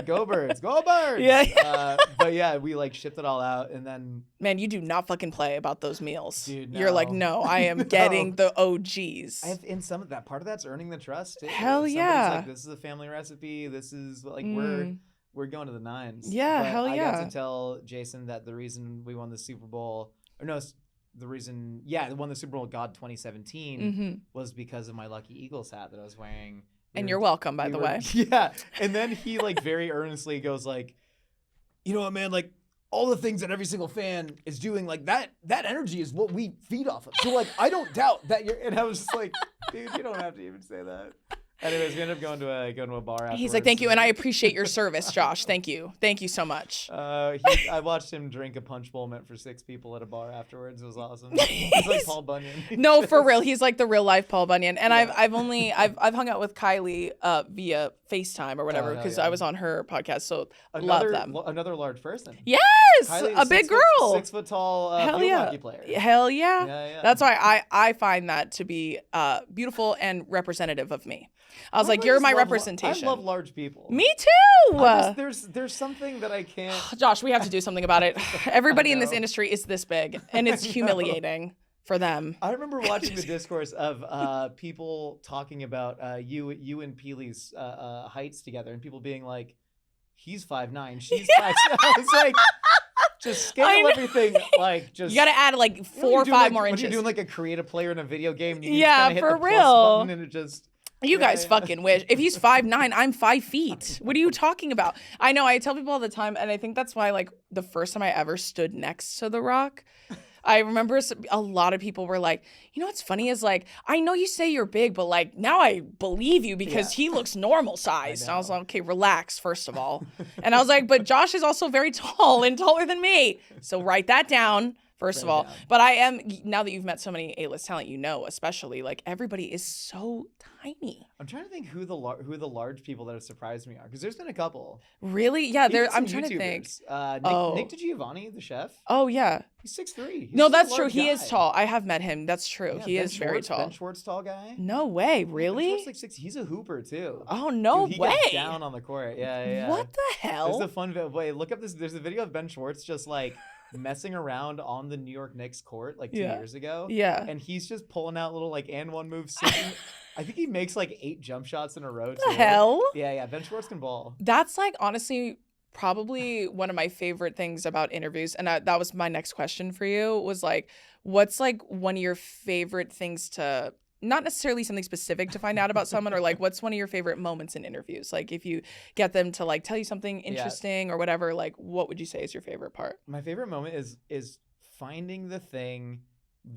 Go birds, go birds. Yeah. But yeah, we like shipped it all out, and then man, you do not fucking play about those meals. Dude, You're like, no, I am getting the OGs. In some of that part of that's earning the trust. Too. Hell yeah. Like, this is a family recipe. This is like we're going to the nines. Yeah, but hell yeah. I got to tell Jason that the reason we won the Super Bowl, we won the Super Bowl God 2017 was because of my Lucky Eagles hat that I was wearing. And you're welcome, by the way. Yeah. And then he like very earnestly goes like, you know what, man, like all the things that every single fan is doing, like that energy is what we feed off of. So like, I don't doubt that you're, and I was just like, dude, you don't have to even say that. Anyways, we ended up going to a bar afterwards. He's like, thank you, and I appreciate your service, Josh. Thank you so much. I watched him drink a punch bowl meant for 6 people at a bar afterwards. It was awesome. He's like Paul Bunyan. No, for real, he's like the real life Paul Bunyan. And yeah. I've hung out with Kylie via FaceTime or whatever because I was on her podcast. So love them. Another large person. Yes, Kylie, a big girl, 6 foot tall field hockey player. Hell yeah. That's why I find that to be beautiful and representative of me. I was like, you're my representation. I love large people. Me too. There's something that I can't. Josh, we have to do something about it. Everybody in this industry is this big, and it's humiliating for them. I remember watching the discourse of people talking about you and Peely's heights together, and people being like, he's 5'9", she's 5'7". I was like, just scale everything like just. You got to add like 4 or 5 more inches. When you're doing like a creative player in a video game, you yeah, hit for the real. plus button and it just. You guys fucking wish. If he's 5'9", I'm 5 feet. What are you talking about? I know. I tell people all the time, and I think that's why, like, the first time I ever stood next to The Rock, I remember a lot of people were like, you know what's funny is, like, I know you say you're big, but, like, now I believe you because he looks normal sized. I was like, okay, relax, first of all. And I was like, but Josh is also very tall and taller than me. So write that down. First of all, but I am, now that you've met so many A-list talent, you know, especially, like, everybody is so tiny. I'm trying to think who the large people that have surprised me are, because there's been a couple. Really? Yeah, I'm trying to think. Nick DiGiovanni, the chef. Oh, yeah. He's 6'3". No, that's true. He is tall. I have met him. That's true. Yeah, he is very tall. Ben Schwartz, tall guy. No way. Really? Ben Schwartz, like 6. He's a hooper, too. Oh, no Dude, way. He gets down on the court. Yeah. What the hell? There's a fun video. Wait, look up this. There's a video of Ben Schwartz just, like, messing around on the New York Knicks court like 2 years ago. Yeah. And he's just pulling out little like and one moves. I think he makes like 8 jump shots in a row. The hell? Yeah. Ben Schwartz can ball. That's like honestly probably one of my favorite things about interviews. And that was my next question for you was like, what's like one of your favorite things to, not necessarily something specific to find out about someone, or like what's one of your favorite moments in interviews? Like if you get them to like tell you something interesting or whatever, like what would you say is your favorite part? My favorite moment is finding the thing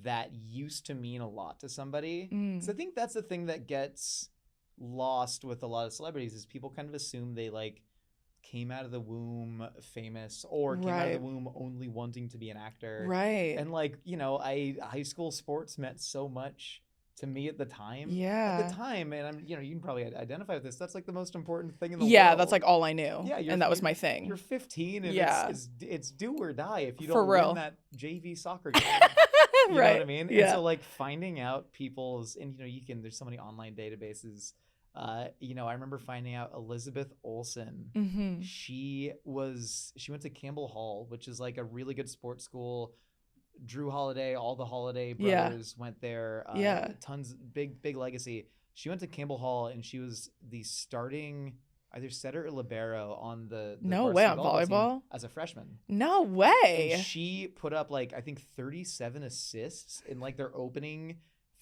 that used to mean a lot to somebody. Because I think that's the thing that gets lost with a lot of celebrities is people kind of assume they like came out of the womb famous or came out of the womb only wanting to be an actor. Right. And like, you know, high school sports meant so much to me at the time. Yeah. At the time, and I'm, you know, you can probably identify with this. That's like the most important thing in the world. Yeah, that's like all I knew. Yeah, and that was my thing. You're 15, and it's do or die if you don't win that JV soccer game. You know what I mean? Yeah. And so like finding out people's, and you know, there's so many online databases. You know, I remember finding out Elizabeth Olsen. Mm-hmm. She went to Campbell Hall, which is like a really good sports school. Drew Holiday, all the Holiday brothers went there. Tons, big legacy. She went to Campbell Hall and she was the starting either setter or libero on the no way on volleyball as a freshman. No way. And she put up like I think 37 assists in like their opening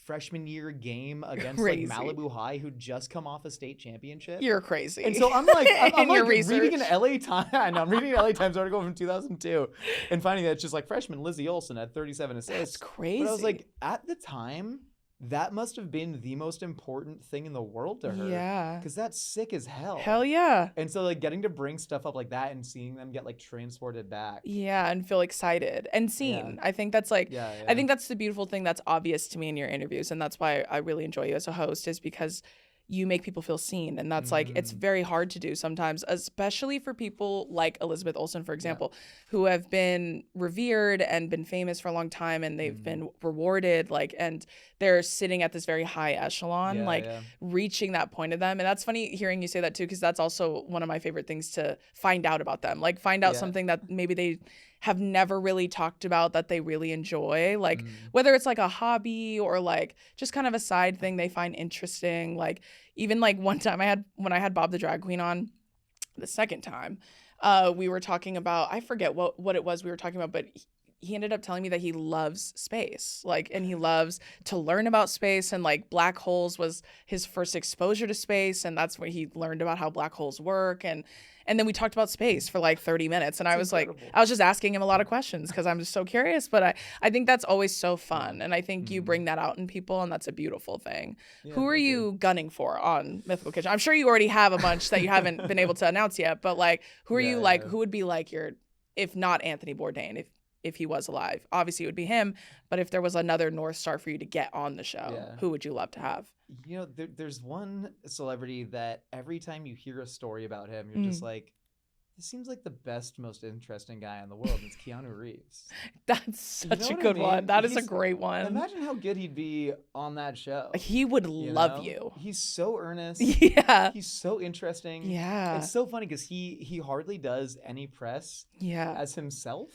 freshman year game against like Malibu High, who'd just come off a state championship. You're crazy. And so I'm like, I'm like reading an LA Times. I'm reading an LA Times article from 2002 and finding that it's just like freshman Lizzie Olsen had 37 assists. That's crazy. But I was like, at the time, that must have been the most important thing in the world to her. Yeah. Because that's sick as hell. Hell yeah. And so like getting to bring stuff up like that and seeing them get like transported back. Yeah, and feel excited and seen. I think that's like, I think that's the beautiful thing that's obvious to me in your interviews. And that's why I really enjoy you as a host is because you make people feel seen. And that's like, it's very hard to do sometimes, especially for people like Elizabeth Olsen, for example, who have been revered and been famous for a long time, and they've been rewarded, like, and they're sitting at this very high echelon, reaching that point of them. And that's funny hearing you say that too, because that's also one of my favorite things to find out about them, like find out something that maybe they have never really talked about that they really enjoy, like whether it's like a hobby or like just kind of a side thing they find interesting. Like even like one time when I had Bob the drag queen on the second time, we were talking about, I forget what it was we were talking about, but he ended up telling me that he loves space, like, and he loves to learn about space, and like black holes was his first exposure to space, and that's where he learned about how black holes work. And then we talked about space for like 30 minutes. And I was incredible. Like, I was just asking him a lot of questions because I'm just so curious. But I think that's always so fun. And I think you bring that out in people, and that's a beautiful thing. Yeah, who are you gunning for on Mythical Kitchen? I'm sure you already have a bunch that you haven't been able to announce yet. But like, who are you like, who would be like your, if not Anthony Bourdain, if he was alive? Obviously it would be him. But if there was another North Star for you to get on the show, who would you love to have? You know, there's one celebrity that every time you hear a story about him, you're just like, this seems like the best, most interesting guy in the world. It's Keanu Reeves. That's such a good one. That is a great one. Imagine how good he'd be on that show. He would love you. He's so earnest. Yeah. He's so interesting. Yeah. It's so funny because he hardly does any press as himself.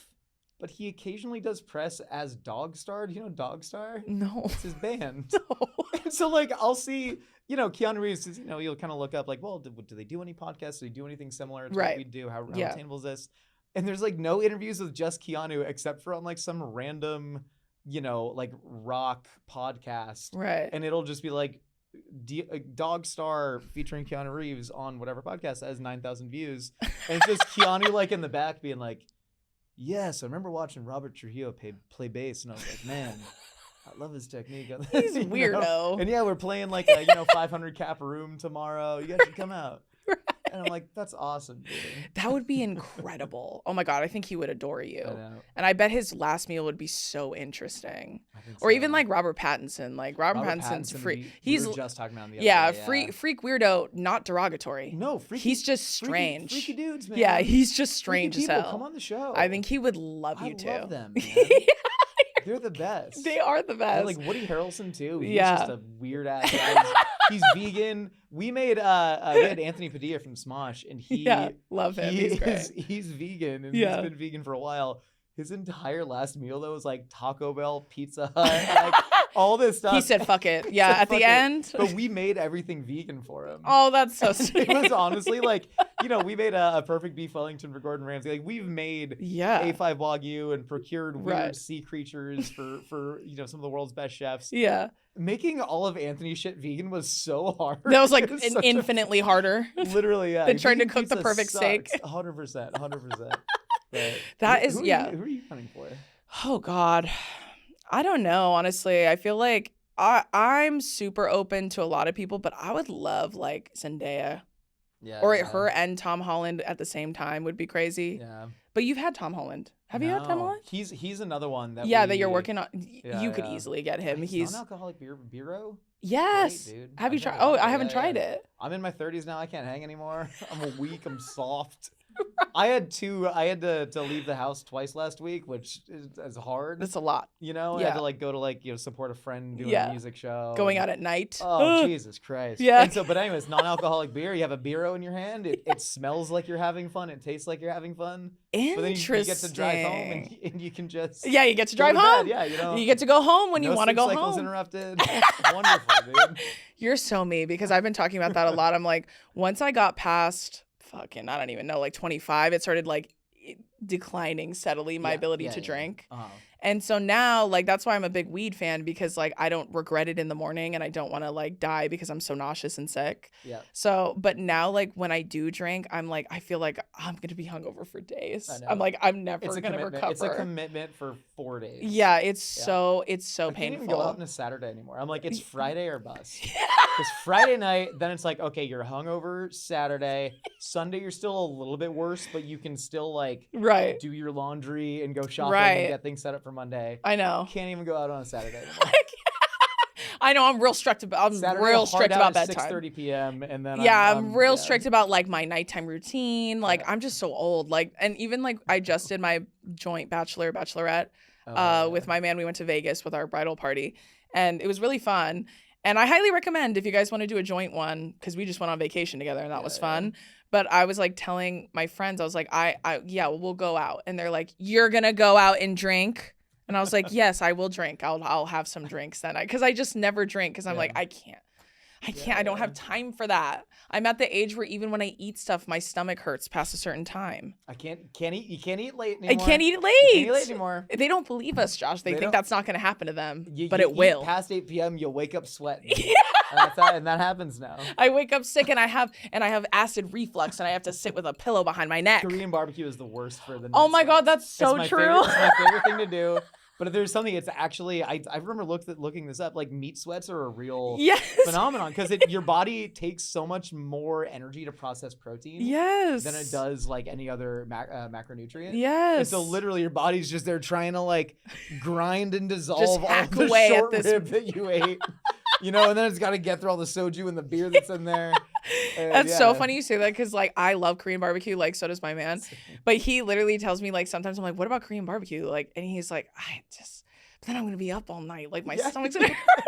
But he occasionally does press as Dogstar. Do you know Dogstar? No. It's his band. No. And so, like, I'll see, Keanu Reeves, you'll kind of look up, like, well, do they do any podcasts? Do they do anything similar to what we do? How attainable is this? And there's, like, no interviews with just Keanu except for on, like, some random, like, rock podcast. Right. And it'll just be, like, Dogstar featuring Keanu Reeves on whatever podcast that has 9,000 views. And it's just Keanu, like, in the back being like, yes, I remember watching Robert Trujillo play bass, and I was like, man, I love his technique. He's a weirdo. And we're playing like a 500 cap room tomorrow. You guys should come out. Right. And I'm like, that's awesome, dude. That would be incredible. Oh my God, I think he would adore you. I know. And I bet his last meal would be so interesting. Or even like Robert Pattinson. Like Robert Pattinson's freak. We were just talking about him the other day. Freak weirdo, not derogatory. No, he's just strange. Freaky dudes, man. Yeah, he's just strange as hell. Come on the show. I think he would love you too. I love them, man. They're the best. They are the best. Like Woody Harrelson too. He's just a weird ass guy. He's vegan. We had Anthony Padilla from Smosh, and he love him. He's great. He's vegan, and he's been vegan for a while. His entire last meal though was like Taco Bell, Pizza Hut, like all this stuff. He said fuck it. Yeah, at the end. But we made everything vegan for him. Oh, that's so sweet. It was honestly like, we made a perfect beef Wellington for Gordon Ramsay. Like we've made A5 Wagyu and procured weird sea creatures for some of the world's best chefs. Yeah. Making all of Anthony's shit vegan was so hard. That was like infinitely harder. Literally, yeah. Than trying to cook the perfect steak. 100%. That is, who are you hunting for? Oh God, I don't know. Honestly, I feel like I'm super open to a lot of people, but I would love like Zendaya, her and Tom Holland at the same time would be crazy. Yeah. But you've had Tom Holland. Have you had Tom Holland? He's another one that that you're working on. You could easily get him. He's non-alcoholic bureau. Yes. Great, dude. Have you tried? Oh, I haven't tried it. I'm in my 30s now. I can't hang anymore. I'm weak. I'm soft. I had to leave the house twice last week, which is hard. That's a lot. I had to go support a friend doing a music show. Going out at night. Oh, Jesus Christ. Yeah. And so, but anyways, non-alcoholic beer. You have a beero in your hand. It smells like you're having fun. It tastes like you're having fun. Interesting. But then you get to drive home and you can just you get to drive home. Yeah, you get to go home when you want to go cycles home. Interrupted. Wonderful, dude. You're so me because I've been talking about that a lot. I'm like, once I got past I don't even know, like 25, it started like declining steadily my ability to drink. Uh-huh. And so now, like, that's why I'm a big weed fan, because like I don't regret it in the morning and I don't want to like die because I'm so nauseous and sick. Yeah. So, but now like when I do drink, I'm like, I feel like I'm going to be hungover for days. I'm like, I'm never going to recover. It's a commitment for 4 days. Yeah. It's so painful. I can't even go out on a Saturday anymore. I'm like, it's Friday or bust. Because Friday night, then it's like, okay, you're hungover Saturday. Sunday, you're still a little bit worse, but you can still like do your laundry and go shopping and get things set up for Monday. I know. Can't even go out on a Saturday anymore. I know I'm real strict about bedtime. 6:30 p.m. and then I'm real strict about like my nighttime routine. Like I'm just so old. Like, and even like I just did my joint bachelorette with my man. We went to Vegas with our bridal party, and it was really fun. And I highly recommend if you guys want to do a joint one, because we just went on vacation together and that was fun. But I was like telling my friends, I was like, we'll go out. And they're like, you're going to go out and drink? And I was like, yes, I will drink. I'll have some drinks then. Because I just never drink because I'm like, I can't. I don't have time for that. I'm at the age where even when I eat stuff, my stomach hurts past a certain time. You can't eat late anymore. I can't eat late. You can't eat late anymore. They don't believe us, Josh. They think that's not going to happen to them, but it will. Past 8 p.m., you'll wake up sweating. Yeah. And that happens now. I wake up sick and I have acid reflux and I have to sit with a pillow behind my neck. Korean barbecue is the worst for the night. Oh my God, that's so true. It's my favorite thing to do. But if there's something, it's actually, I remember looking this up, like meat sweats are a real phenomenon because your body takes so much more energy to process protein than it does like any other macronutrient. Yes. And so literally your body's just there trying to like grind and dissolve just all the short rib that you ate. And then it's got to get through all the soju and the beer that's in there. That's so funny you say that because like I love Korean barbecue, like so does my man. But he literally tells me like sometimes I'm like, what about Korean barbecue? Like, and he's like, but then I'm gonna be up all night, like my stomach's gonna hurt.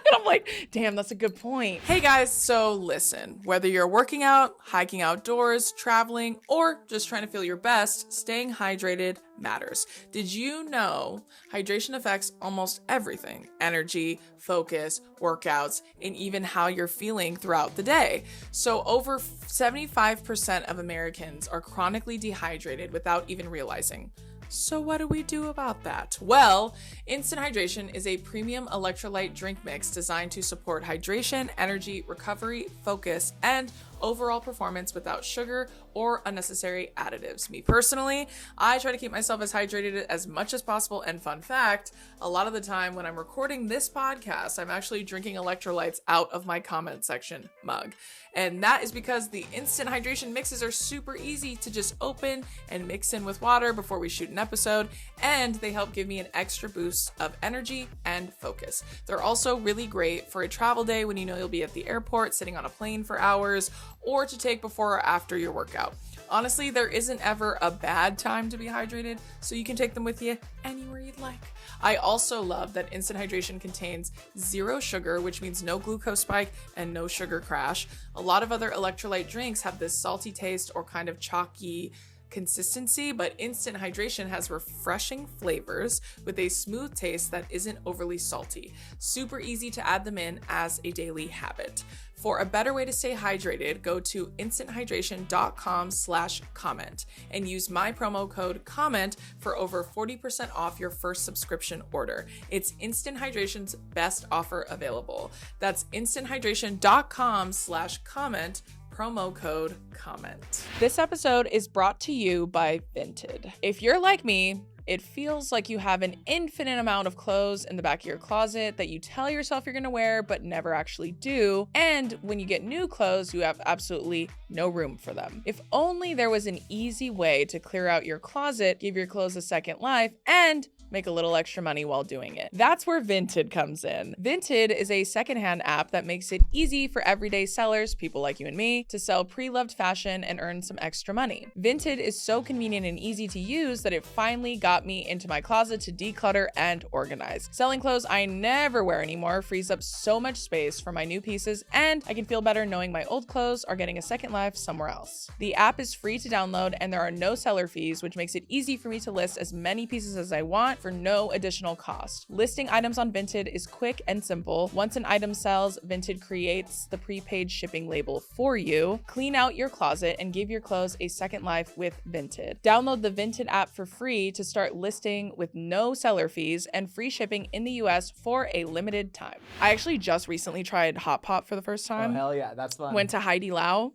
And I'm like, damn, that's a good point. Hey guys, so listen, whether you're working out, hiking outdoors, traveling, or just trying to feel your best, staying hydrated matters. Did you know hydration affects almost everything? Energy, focus, workouts, and even how you're feeling throughout the day. So over 75% of Americans are chronically dehydrated without even realizing. So what do we do about that? Well, Instant Hydration is a premium electrolyte drink mix designed to support hydration, energy, recovery, focus, and overall performance without sugar or unnecessary additives. Me personally, I try to keep myself as hydrated as much as possible. And fun fact, a lot of the time when I'm recording this podcast, I'm actually drinking electrolytes out of my comment section mug. And that is because the instant hydration mixes are super easy to just open and mix in with water before we shoot an episode. And they help give me an extra boost of energy and focus. They're also really great for a travel day when you know you'll be at the airport sitting on a plane for hours, or to take before or after your workout. Honestly, there isn't ever a bad time to be hydrated, so you can take them with you anywhere you'd like. I also love that Instant Hydration contains 0 sugar, which means no glucose spike and no sugar crash. A lot of other electrolyte drinks have this salty taste or kind of chalky consistency, but Instant Hydration has refreshing flavors with a smooth taste that isn't overly salty. Super easy to add them in as a daily habit. For a better way to stay hydrated, go to instanthydration.com/comment and use my promo code COMMENT for over 40% off your first subscription order. It's Instant Hydration's best offer available. That's instanthydration.com/comment, promo code COMMENT. This episode is brought to you by Vinted. If you're like me, it feels like you have an infinite amount of clothes in the back of your closet that you tell yourself you're gonna wear but never actually do. And when you get new clothes, you have absolutely no room for them. If only there was an easy way to clear out your closet, give your clothes a second life, and make a little extra money while doing it. That's where Vinted comes in. Vinted is a secondhand app that makes it easy for everyday sellers, people like you and me, to sell pre-loved fashion and earn some extra money. Vinted is so convenient and easy to use that it finally got me into my closet to declutter and organize. Selling clothes I never wear anymore frees up so much space for my new pieces, and I can feel better knowing my old clothes are getting a second life somewhere else. The app is free to download and there are no seller fees, which makes it easy for me to list as many pieces as I want for no additional cost. Listing items on Vinted is quick and simple. Once an item sells, Vinted creates the prepaid shipping label for you. Clean out your closet and give your clothes a second life with Vinted. Download the Vinted app for free to start listing with no seller fees and free shipping in the US for a limited time. I actually just recently tried Hot Pot for the first time. Oh, hell yeah, that's fun. Went to Heidi Lau.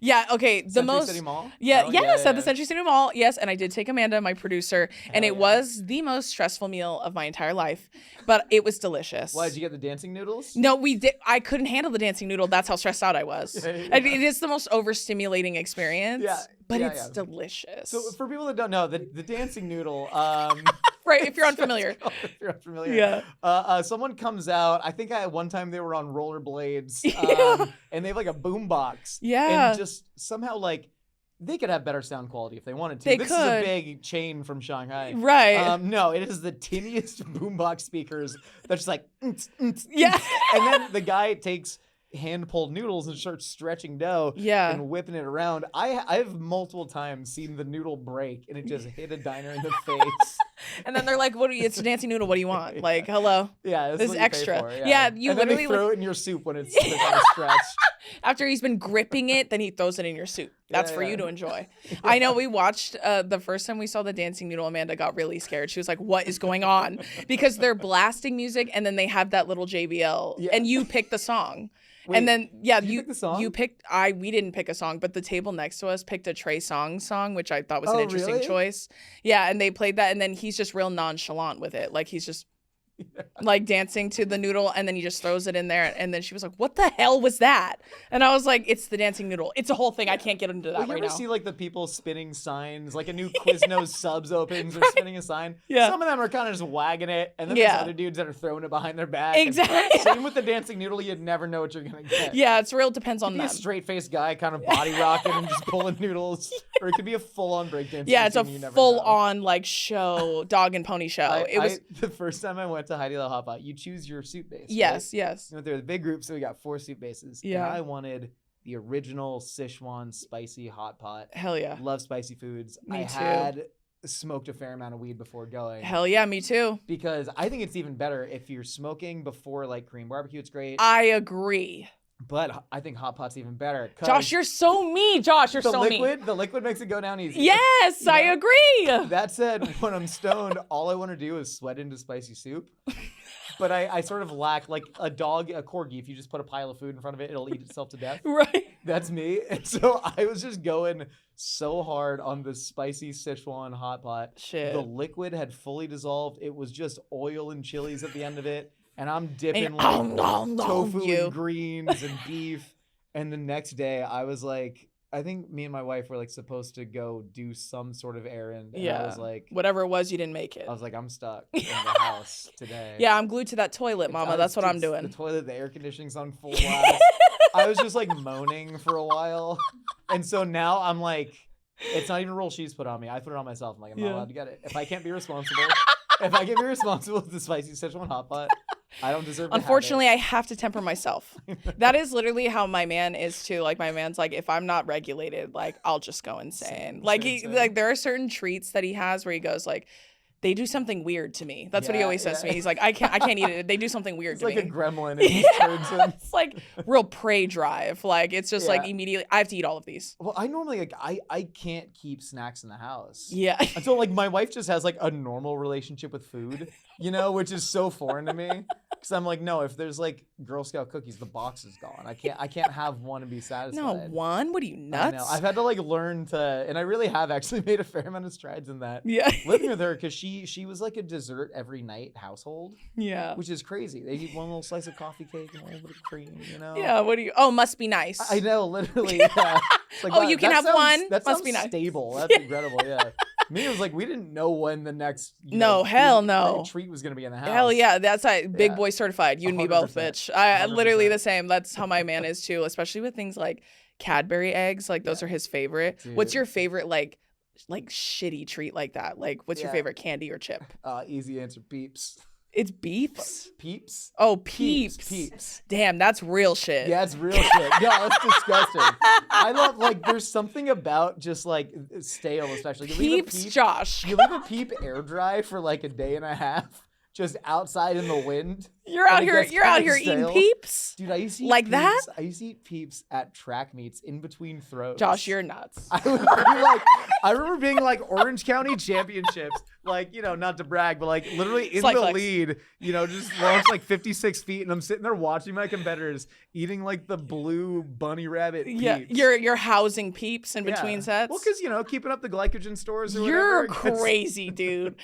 Yeah, okay. Century City Mall? At the Century City Mall. Yes, and I did take Amanda, my producer, and it was the most stressful meal of my entire life, but it was delicious. Why, did you get the dancing noodles? No, we did. I couldn't handle the dancing noodle. That's how stressed out I was. I mean, it is the most overstimulating experience, but it's delicious. So for people that don't know, the dancing noodle, Right, if you're unfamiliar. If you're unfamiliar. Yeah. Someone comes out. I think one time they were on rollerblades, and they have like a boom box. Yeah. And just somehow like they could have better sound quality if they wanted to. This is a big chain from Shanghai. Right. No, it is the tiniest boombox speakers that's just like, yeah. And then the guy takes hand-pulled noodles and starts stretching dough and whipping it around. I've multiple times seen the noodle break and it just hit a diner in the face. And then they're like, it's a dancing noodle. What do you want? Like, hello. Yeah, this is extra. For, you and literally then they throw it in your soup when it's stretched. After he's been gripping it, then he throws it in your soup. That's for you to enjoy. I know we watched the first time we saw the dancing noodle, Amanda got really scared. She was like, what is going on? Because they're blasting music and then they have that little JBL and you pick the song. Wait, and then you pick the song? You picked we didn't pick a song, but the table next to us picked a Trey Songz song, which I thought was an interesting choice. Yeah, and they played that and then he's just real nonchalant with it. Like he's just like dancing to the noodle and then he just throws it in there and then she was like, what the hell was that? And I was like, it's the dancing noodle. It's a whole thing. I can't get into that right now. You ever see like the people spinning signs, like a new Quiznos subs opens or spinning a sign? Yeah. Some of them are kind of just wagging it and then there's other dudes that are throwing it behind their back. Exactly. Same with the dancing noodle, you'd never know what you're gonna get. Yeah, it's real. Depends on them. A straight-faced guy kind of body rocking and just pulling noodles. Or it could be a full-on breakdance. Yeah, it's a full-on like show, dog and pony show. The first time I went to Heidi Hot Pot, you choose your soup base. Yes, right? Yes. You know, they're the big group, so we got 4 soup bases. Yeah. And I wanted the original Sichuan spicy hot pot. Hell yeah. Love spicy foods. Me too. Had smoked a fair amount of weed before going. Hell yeah, me too. Because I think it's even better if you're smoking before like Korean barbecue. It's great. I agree. But I think hot pot's even better. Josh, you're so mean. Josh, you're so mean. The liquid makes it go down easy. Yes, I agree. That said, when I'm stoned, all I want to do is sweat into spicy soup. But I sort of lack, like a dog, a corgi, if you just put a pile of food in front of it, it'll eat itself to death. Right. That's me. And so I was just going so hard on the spicy Sichuan hot pot. Shit. The liquid had fully dissolved. It was just oil and chilies at the end of it. And I'm dipping tofu and greens and beef. And the next day I was like, I think me and my wife were like supposed to go do some sort of errand. And I was like, whatever it was, you didn't make it. I was like, I'm stuck in the house today. Yeah, I'm glued to that toilet, mama. That's what I'm doing. The toilet, the air conditioning's on full blast. I was just like moaning for a while. And so now I'm like, it's not even a rule she's put on me. I put it on myself. I'm like, I'm not allowed to get it. If I can't be responsible with the spicy Sichuan hot pot, I don't deserve it. Unfortunately, I have to temper myself. That is literally how my man is too. Like my man's like, if I'm not regulated, like I'll just go insane. Like there are certain treats that he has where he goes like, they do something weird to me. That's what he always says to me. He's like, I can't eat it. They do something weird to me. It's like a gremlin. It's like real prey drive. Like it's just like immediately, I have to eat all of these. Well, I normally like I can't keep snacks in the house. Yeah. Until like my wife just has like a normal relationship with food, you know, which is so foreign to me. Because I'm like, no, if there's like Girl Scout cookies, the box is gone. I can't have one and be satisfied. No, one? What are you, nuts? I know. I've had to like learn to, and I really have actually made a fair amount of strides in that. Yeah. Living with her, because she was like a dessert every night household. Yeah. Which is crazy. They eat one little slice of coffee cake and a little bit of cream, you know? Yeah, what do you, must be nice. I know, literally. Yeah. Like, you can have one? That must be nice. Stable. That's incredible, yeah. Me, it was like we didn't know when the next treat was gonna be in the house. Hell yeah, that's big boy certified. You and me both, bitch. I literally the same. That's how my man is too, especially with things like Cadbury eggs. Like those are his favorite. Dude. What's your favorite like shitty treat like that? Like what's your favorite candy or chip? Easy answer, Peeps. It's Beeps? Peeps? Oh, Peeps. Damn, that's real shit. Yeah, it's real shit. Yeah, that's disgusting. I love, like, there's something about just, like, stale, especially. Peeps, Josh. You leave a Peep air dry for, like, a day and a half, just outside in the wind. You're out here eating Peeps? Dude, I used to eat like Peeps. That? I used to eat Peeps at track meets in between throws. Josh, you're nuts. I remember being like Orange County Championships, like, you know, not to brag, but like literally in the lead, you know, just launched like 56 feet, and I'm sitting there watching my competitors eating like the blue bunny rabbit Peeps. Yeah, you're housing Peeps in between sets. Well, because, you know, keeping up the glycogen stores or you're whatever. You're crazy, dude.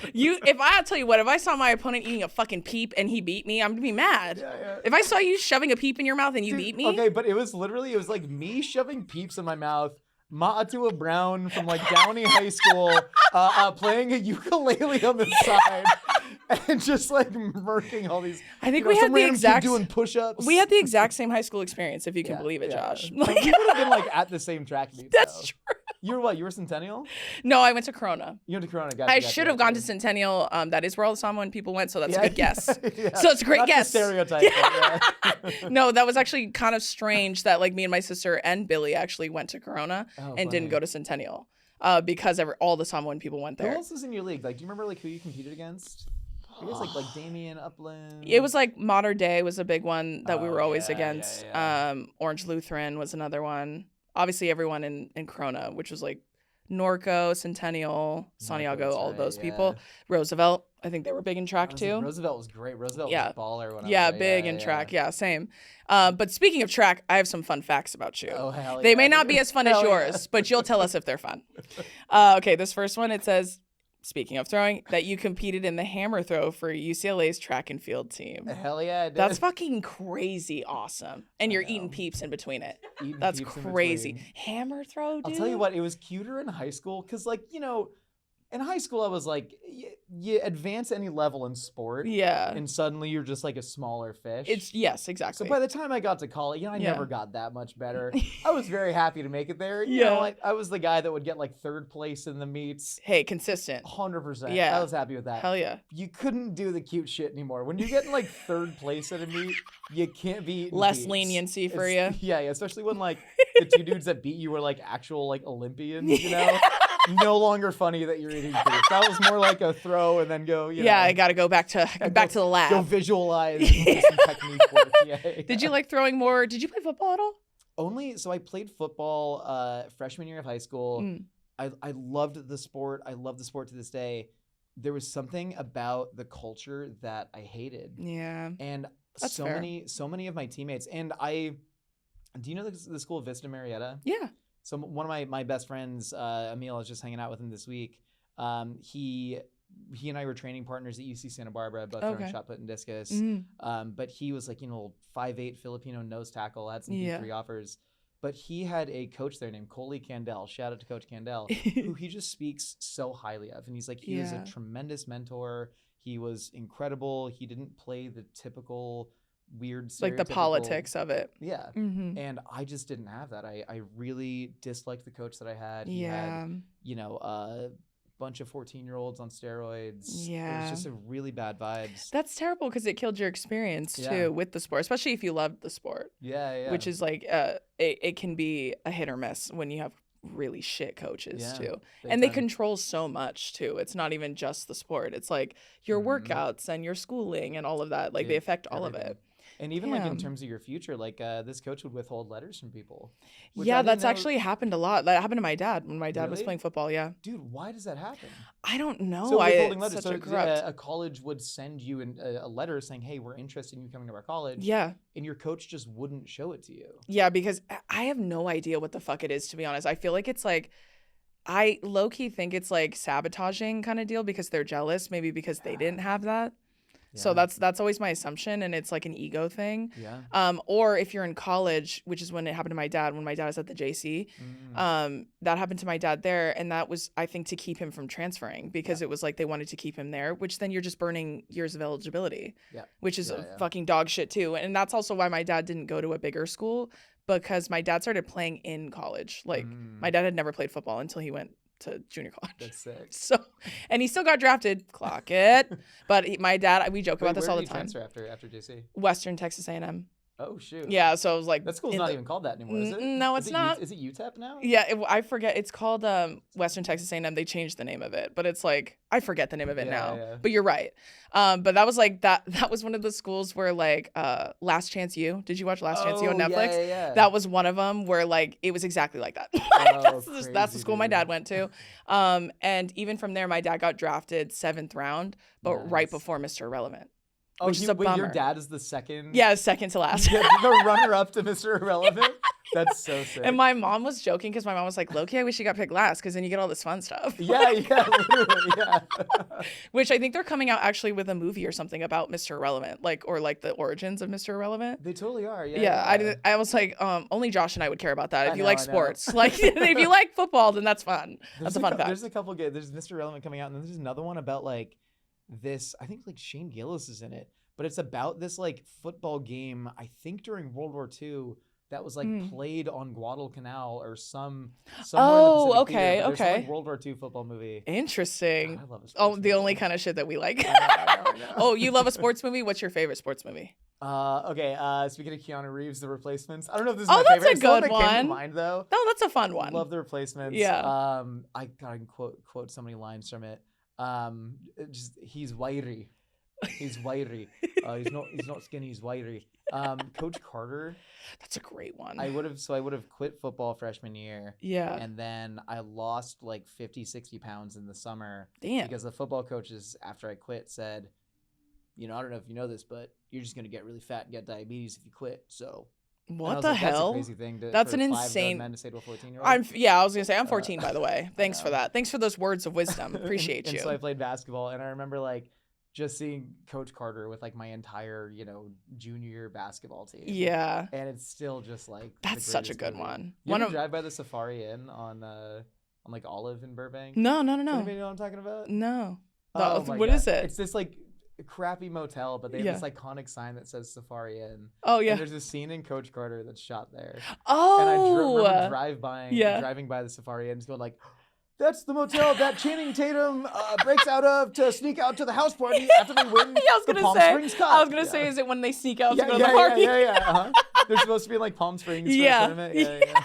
I'll tell you what, if I saw my opponent eating a fucking Peep and he beat me, I'm gonna be mad. Yeah. If I saw you shoving a Peep in your mouth and you beat me. Okay, but it was like me shoving Peeps in my mouth Ma'atua Brown from like Downey High School playing a ukulele on the side and just like murking all these. I think we had the exact doing push-ups. We had the exact same high school experience, if you can believe it, Josh. Like, we would have been like at the same track meet. That's true. You were what? You were Centennial? No, I went to Corona. You went to Corona. Gotcha, I should have gone to Centennial. That is where all the Samoan people went, so that's a good guess. Yeah. So it's a great Not guess. The stereotype. No, that was actually kind of strange that like me and my sister and Billy actually went to Corona and didn't go to Centennial because all the Samoan people went there. Who else was in your league? Like, do you remember like who you competed against? It was like Damien Upland. It was like Modern Day was a big one that we were always against. Yeah. Orange Lutheran was another one. Obviously, everyone in Corona, which was like Norco, Centennial, Santiago, all of those people. Roosevelt, I think they were big in track too. Roosevelt was great. Roosevelt was a baller. When I was big in track. Yeah, same. But speaking of track, I have some fun facts about you. Oh, hell yeah. They may not be as fun as yours, but you'll tell us if they're fun. Okay, this first one, it says, speaking of throwing, that you competed in the hammer throw for UCLA's track and field team. Hell yeah, I did. That's fucking crazy awesome. And you're eating peeps in between it. That's crazy. Hammer throw, dude? I'll tell you what, it was cuter in high school because, like, you know, in high school I was like, you advance any level in sport. Yeah. And suddenly you're just like a smaller fish. Yes, exactly. So by the time I got to college, you know, I never got that much better. I was very happy to make it there. You know, I was the guy that would get like third place in the meets. Hey, consistent. 100%. Yeah. I was happy with that. Hell yeah. You couldn't do the cute shit anymore. When you're getting like third place at a meet, you can't be eating less peeps. leniency for you. Yeah, especially when like the two dudes that beat you were like actual like Olympians, you know? No longer funny that you're eating peeps. That was more like a throw and then go, you know. I got to go back to the lab. Go visualize and do some technique work. Yeah. Did you like throwing more? Did you play football at all? So I played football freshman year of high school. I loved the sport. I love the sport to this day. There was something about the culture that I hated. Yeah. And that's so fair. many of my teammates and do you know the school of Vista Marietta? Yeah. So one of my best friends, Emil, I was just hanging out with him this week. He and I were training partners at UC Santa Barbara, both throwing shot put and discus. But he was like, 5'8" Filipino nose tackle, had some D3 offers. But he had a coach there named Coley Candell. Shout out to Coach Candell, who he just speaks so highly of. And he's like, he was a tremendous mentor. He was incredible. He didn't play the typical weird like the politics of it. Yeah. And I just didn't have that. I really disliked the coach that I had. He had, a bunch of 14-year-olds on steroids. Yeah. It was just a really bad vibes. That's terrible because it killed your experience too with the sport, especially if you loved the sport. Yeah. Which is like it can be a hit or miss when you have really shit coaches too. And they control so much too. It's not even just the sport. It's like your workouts and your schooling and all of that. Like they affect all of it. And even like in terms of your future, like this coach would withhold letters from people. Yeah, that's actually happened a lot. That happened to my dad when my dad was playing football. Yeah. Dude, why does that happen? I don't know. So withholding letters. So a college would send you a letter saying, "Hey, we're interested in you coming to our college." Yeah. And your coach just wouldn't show it to you. Yeah, because I have no idea what the fuck it is, to be honest. I feel like it's like, I low-key think it's like sabotaging kind of deal because they're jealous, maybe because they didn't have that. Yeah. So that's always my assumption, and it's like an ego thing. Yeah. Or if you're in college, which is when it happened to my dad, when my dad was at the JC, that happened to my dad there, and that was, I think, to keep him from transferring because it was like they wanted to keep him there, which then you're just burning years of eligibility, which is fucking dog shit too. And that's also why my dad didn't go to a bigger school, because my dad started playing in college. Like my dad had never played football until he went to junior college. That's sick. So, and he still got drafted. Clock it. But my dad, we joke about this all the time. Where did he transfer after JC? Western Texas A&M. Oh shoot. Yeah, so I was like, that school's not even called that anymore, is it? No, it's not. Is it UTEP now? Yeah, I forget. It's called Western Texas A&M. They changed the name of it, but it's like, I forget the name of it now. Yeah. But you're right. But that was like that was one of the schools where like Last Chance U. Did you watch Last Chance U on Netflix? Yeah. That was one of them where like it was exactly like that. That's the school my dad went to. And even from there, my dad got drafted 7th round, but right before Mr. Irrelevant. Oh, your dad is the second? Yeah, second to last. The runner-up to Mr. Irrelevant? That's so sick. And my mom was joking because my mom was like, low-key, I wish you got picked last because then you get all this fun stuff. Yeah, literally, yeah. Which I think they're coming out actually with a movie or something about Mr. Irrelevant, or the origins of Mr. Irrelevant. They totally are, yeah. Yeah. I was like, only Josh and I would care about that. If you like sports, like if you like football, then that's fun. That's a fun fact. There's a couple good. There's Mr. Irrelevant coming out, and then there's another one about like this. I think like Shane Gillis is in it, but it's about this like football game. I think during World War II. That was like played on Guadalcanal or somewhere in the Pacific Theater. There's some, like, World War II football movie. Interesting. God, I love a sports movie. The only kind of shit that we like. I know. Oh, you love a sports movie? What's your favorite sports movie? Okay. Speaking of Keanu Reeves, The Replacements. I don't know if this is my favorite. That's a good That one. came to mind though. No, that's a fun one. Love The Replacements. Yeah. I gotta quote so many lines from it. He's wiry. He's wiry. He's not skinny. He's wiry. Coach Carter. That's a great one. I would have quit football freshman year. Yeah. And then I lost like 50, 60 pounds in the summer. Damn. Because the football coaches, after I quit, said, I don't know if you know this, but you're just gonna get really fat and get diabetes if you quit. So. What the hell? That's a crazy thing. That's an insane. Men to say to a 14-year-old. I was gonna say I'm 14 by the way. Thanks for that. Thanks for those words of wisdom. Appreciate you. And so I played basketball, and I remember like just seeing Coach Carter with like my entire junior year basketball team. Yeah. And it's still just like that's such a good one. You ever drive by the Safari Inn on like Olive in Burbank? No. Does anybody know what I'm talking about? No. Oh, what is it? It's this like crappy motel, but they have this iconic sign that says Safari Inn. Oh yeah. And there's a scene in Coach Carter that's shot there. Oh. And I remember driving by the Safari Inn, just going like, that's the motel that Channing Tatum breaks out of to sneak out to the house party after they win the Palm Springs Cup. I was gonna say, is it when they sneak out to go to the party? Yeah. Uh-huh. They're supposed to be in like Palm Springs for the tournament. Yeah.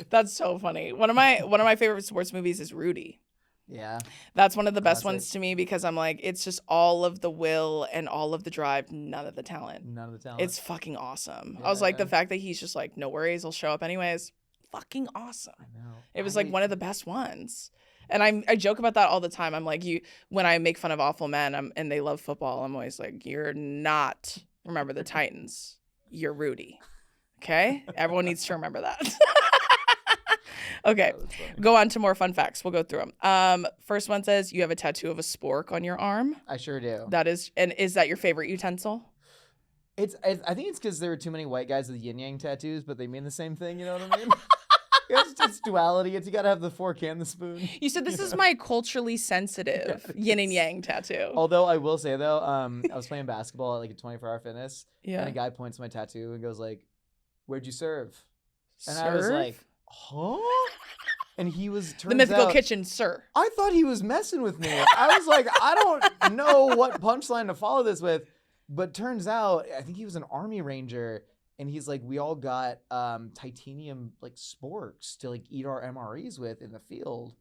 That's so funny. One of my favorite sports movies is Rudy. Yeah. That's one of the best ones to me because I'm like, it's just all of the will and all of the drive, none of the talent. It's fucking awesome. Yeah. I was like, the fact that he's just like, no worries, I'll show up anyways. Fucking awesome. I know. It was like one of the best ones. And I joke about that all the time. I'm like, when I make fun of awful men and they love football, I'm always like, you're not, remember the Titans. You're Rudy. Okay? Everyone needs to remember that. Okay. Go on to more fun facts. We'll go through them. First one says you have a tattoo of a spork on your arm. I sure do. Is that your favorite utensil? I think it's because there are too many white guys with yin yang tattoos, but they mean the same thing. You know what I mean? It's duality. You got to have the fork and the spoon. You said this is my culturally sensitive yin and yang tattoo. Although I will say though, I was playing basketball at like a 24-hour fitness, and a guy points to my tattoo and goes like, "Where'd you serve?" And I was like, "Huh?" And he was the Mythical Kitchen, sir. I thought he was messing with me. I was like, I don't know what punchline to follow this with, but turns out I think he was an Army Ranger. And he's like, we all got titanium like sporks to like eat our MREs with in the field,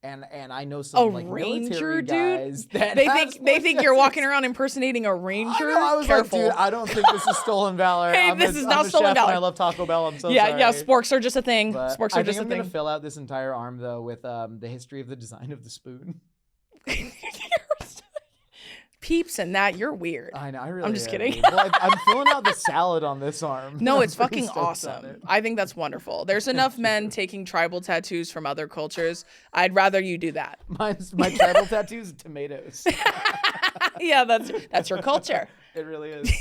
and I know some like ranger guys dude. They think you're walking around impersonating a ranger. I was Careful. like, dude, I don't think this is stolen valor. Hey, this is not stolen valor. I love Taco Bell. I'm so sorry. Yeah, sporks are just a thing. But sporks are just a thing. I'm gonna fill out this entire arm though with the history of the design of the spoon. Peeps and that, you're weird. I know. I really I'm just kidding. Well, I'm filling out the salad on this arm. No, it's fucking awesome. I think that's wonderful. There's enough men taking tribal tattoos from other cultures. I'd rather you do that. My tribal tattoos, tomatoes. Yeah, that's your culture. It really is.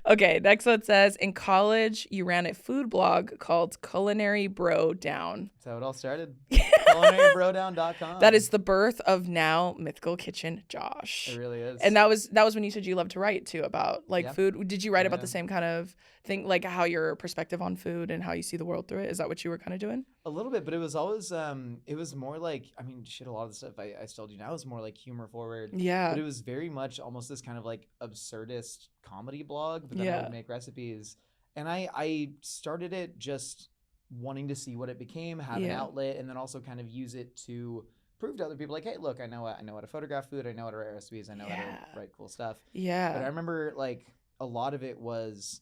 Okay, next one says, in college, you ran a food blog called Culinary Bro Down. That's how it all started. CulinaryBrodown.com. That is the birth of now Mythical Kitchen Josh. It really is. And that was when you said you loved to write too about like food. Did you write about the same kind of thing, like how your perspective on food and how you see the world through it? Is that what you were kind of doing? A little bit, but it was always it was more like, I mean, shit, a lot of the stuff I still do now is more like humor forward. Yeah. But it was very much almost this kind of like absurdist comedy blog, but then I would make recipes. And I started it just wanting to see what it became, have an outlet, and then also kind of use it to prove to other people like, hey, look, I know how to photograph food, I know how to write recipes, I know how to write cool stuff. Yeah. But I remember like a lot of it was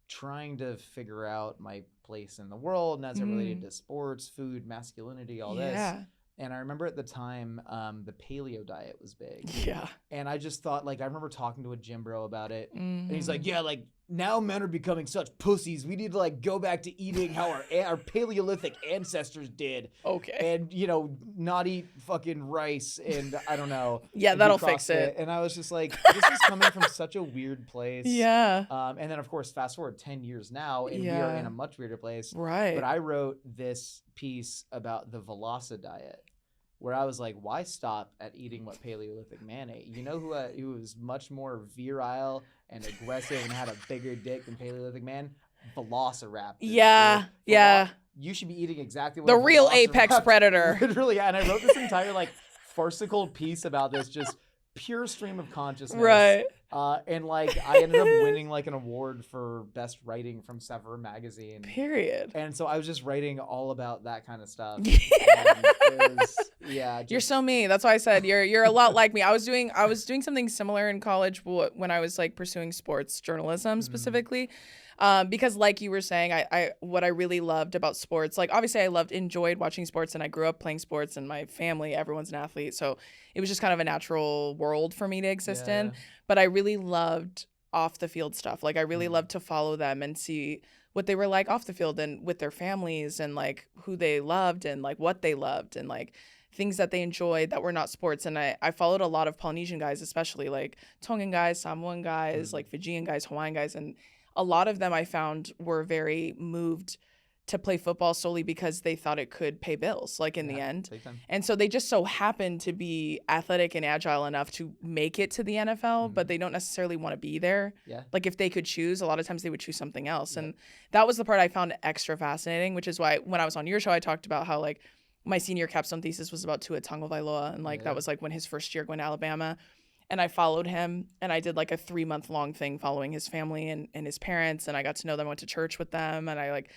trying to figure out my place in the world and as it related to sports, food, masculinity, all this. And I remember at the time, the paleo diet was big. Yeah. And I just thought, like, I remember talking to a gym bro about it. And he's like, yeah, like, now men are becoming such pussies. We need to like go back to eating how our Paleolithic ancestors did. Okay. And, you know, not eat fucking rice and I don't know. Yeah, that'll fix it. And I was just like, this is coming from such a weird place. Yeah. And then, of course, fast forward 10 years now and we are in a much weirder place. Right. But I wrote this piece about the Veloci diet, where I was like, why stop at eating what Paleolithic man ate? You know who was much more virile and aggressive and had a bigger dick than Paleolithic man? Velociraptors. Yeah, yeah. You should be eating exactly what the real apex predator. Literally, yeah. And I wrote this entire like farcical piece about this just pure stream of consciousness. Right. And like I ended up winning like an award for best writing from Sever magazine. Period. And so I was just writing all about that kind of stuff. You're so me. That's why I said you're a lot like me. I was doing something similar in college when I was like pursuing sports journalism specifically. Because like you were saying, I what I really loved about sports, like obviously I enjoyed watching sports and I grew up playing sports and my family, everyone's an athlete. So it was just kind of a natural world for me to exist in. But I really loved off the field stuff. Like I really loved to follow them and see what they were like off the field and with their families and like who they loved and like what they loved and like things that they enjoyed that were not sports. And I followed a lot of Polynesian guys, especially like Tongan guys, Samoan guys, like Fijian guys, Hawaiian guys. And a lot of them I found were very moved to play football solely because they thought it could pay bills, like in the end. And so they just so happened to be athletic and agile enough to make it to the NFL, but they don't necessarily want to be there. Yeah. Like if they could choose, a lot of times they would choose something else. And that was the part I found extra fascinating, which is why when I was on your show, I talked about how like my senior capstone thesis was about Tua Tagovailoa. And like that was like when his first year going to Alabama. And I followed him and I did like a 3-month-long thing following his family and his parents. And I got to know them, went to church with them. And I like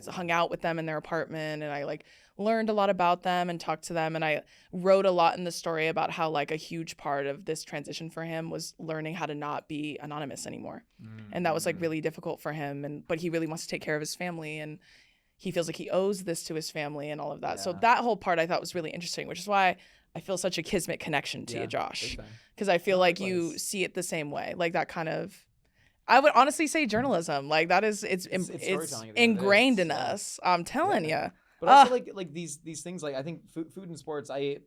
hung out with them in their apartment. And I like learned a lot about them and talked to them. And I wrote a lot in the story about how like a huge part of this transition for him was learning how to not be anonymous anymore. And that was like really difficult for him. But he really wants to take care of his family. And he feels like he owes this to his family and all of that. So that whole part I thought was really interesting, which is why I feel such a kismet connection to you, Josh, because I feel like you see it the same way. Like that kind of, I would honestly say journalism. Like that is, it's ingrained in us. I'm telling you. But also like these things, like I think food and sports, I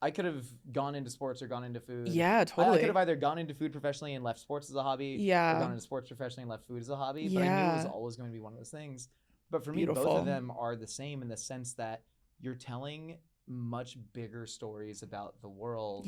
could have gone into sports or gone into food. Yeah, totally. I could have either gone into food professionally and left sports as a hobby. Yeah. Or gone into sports professionally and left food as a hobby. But I knew it was always going to be one of those things. But for me, both of them are the same in the sense that you're telling much bigger stories about the world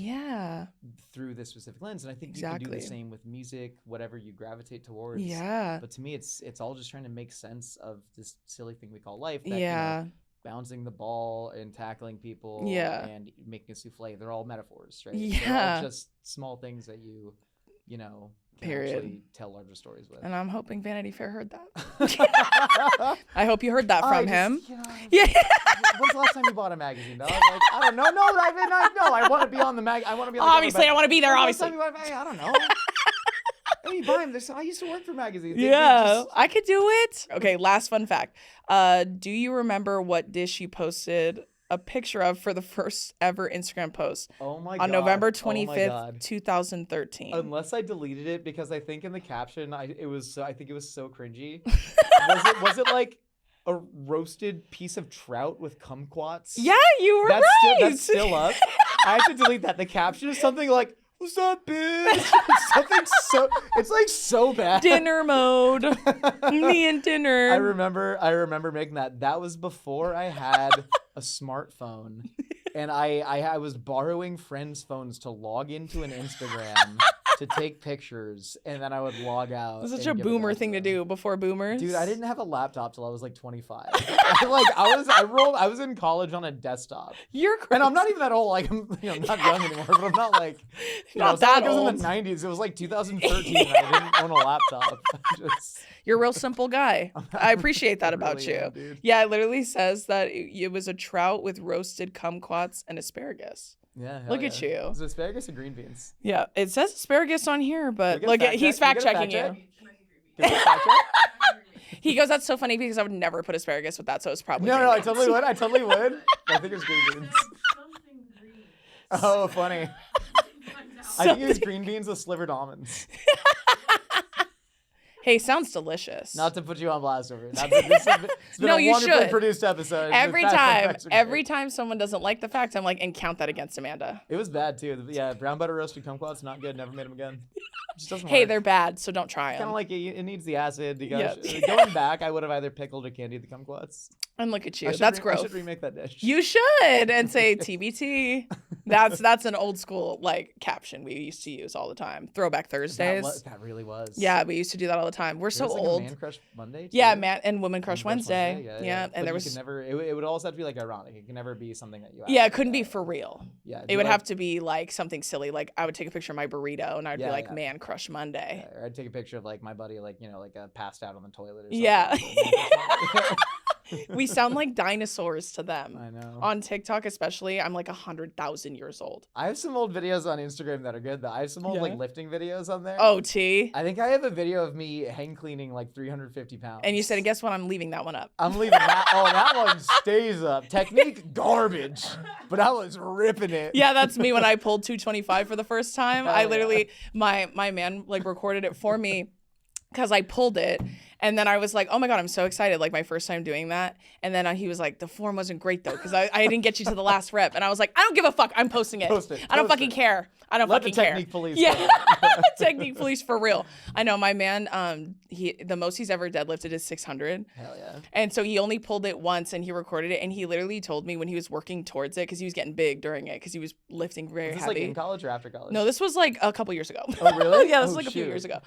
through this specific lens. And I think you can do the same with music, whatever you gravitate towards. But to me, it's all just trying to make sense of this silly thing we call life. That, you know, bouncing the ball and tackling people and making a souffle, they're all metaphors, right? They're all just small things that you know, can actually tell larger stories with. And I'm hoping Vanity Fair heard that. I hope you heard that from him. When's the last time you bought a magazine, dog? Like, I don't know. No, I want to be on the mag. I want to be on the obviously, I want to be there, obviously. I don't know. Hey, you buy them. I used to work for magazines. I could do it. Okay, last fun fact. Do you remember what dish you posted a picture of for the first ever Instagram post? Oh my god. On November 25th, 2013. Unless I deleted it because I think in the caption I think it was so cringy. was it like a roasted piece of trout with kumquats? Yeah, you were right. That's still up. I have to delete that. The caption is something like, "What's up, bitch?" It's like so bad. Dinner mode. Me and dinner. I remember making that. That was before I had a smartphone, and I was borrowing friends' phones to log into an Instagram to take pictures, and then I would log out. It's such a boomer thing to do before boomers. Dude, I didn't have a laptop till I was like 25. I was in college on a desktop. You're crazy. And I'm not even that old. Like I'm not young anymore, but I'm not like not that old. It was in the 90s. It was like 2013. I didn't own a laptop. You're a real simple guy. I appreciate that about really you. am, dude. Yeah, it literally says that it was a trout with roasted kumquats and asparagus. Yeah, look at you. Is it asparagus or green beans? Yeah, it says asparagus on here, but look, he's fact checking you. He goes, "That's so funny because I would never put asparagus with that, so it's probably no. I totally would. I think it's green beans. Oh, funny. I think it was green beans with slivered almonds. Hey, sounds delicious. Not to put you on blast over it. It's been No, a you wonderfully should. produced episode. Every time someone doesn't like the fact, I'm like, and count that against Amanda. It was bad too. Yeah, brown butter roasted kumquats, not good. Never made them again. It just doesn't Hey, work. they're bad, so don't try them. Kind of like it needs the acid. Yeah. Going back, I would have either pickled or candied the kumquats. And look at you. That's growth. I should remake that dish. You should, and say TBT. That's an old school like caption we used to use all the time. Throwback Thursdays. That really was. Yeah, we used to do that all the time. We're so like old. A Man Crush Monday. Too. Yeah, Man and Woman Crush Wednesday. Yeah, and but there was. You could never. It would always have to be like ironic. It can never be something that you. Yeah, it couldn't be for real. Yeah, it would have to be like something silly. Like I would take a picture of my burrito, and I'd be like, Man Crush Monday. Yeah, or I'd take a picture of like my buddy, like passed out on the toilet or something. Yeah. We sound like dinosaurs to them. I know. On TikTok especially, I'm like 100,000 years old. I have some old videos on Instagram that are good though. I have some old like lifting videos on there. Oh, T. I think I have a video of me hang cleaning like 350 pounds. And you said, guess what? I'm leaving that one up. I'm leaving that. Oh, that one stays up. Technique garbage, but I was ripping it. Yeah, that's me when I pulled 225 for the first time. I literally, my man like recorded it for me because I pulled it. And then I was like, oh my God, I'm so excited. Like my first time doing that. And then he was like, the form wasn't great though. Cause I didn't get you to the last rep. And I was like, I don't give a fuck. I'm posting it. I don't fucking care. I don't fucking care. Let the technique police. Yeah. Technique police for real. I know my man, the most he's ever deadlifted is 600. Hell yeah. And so he only pulled it once and he recorded it. And he literally told me when he was working towards it, cause he was getting big during it, cause he was lifting very heavy. Was this like in college or after college? No, this was like a couple years ago. Oh, really? Yeah, this was like a few years ago.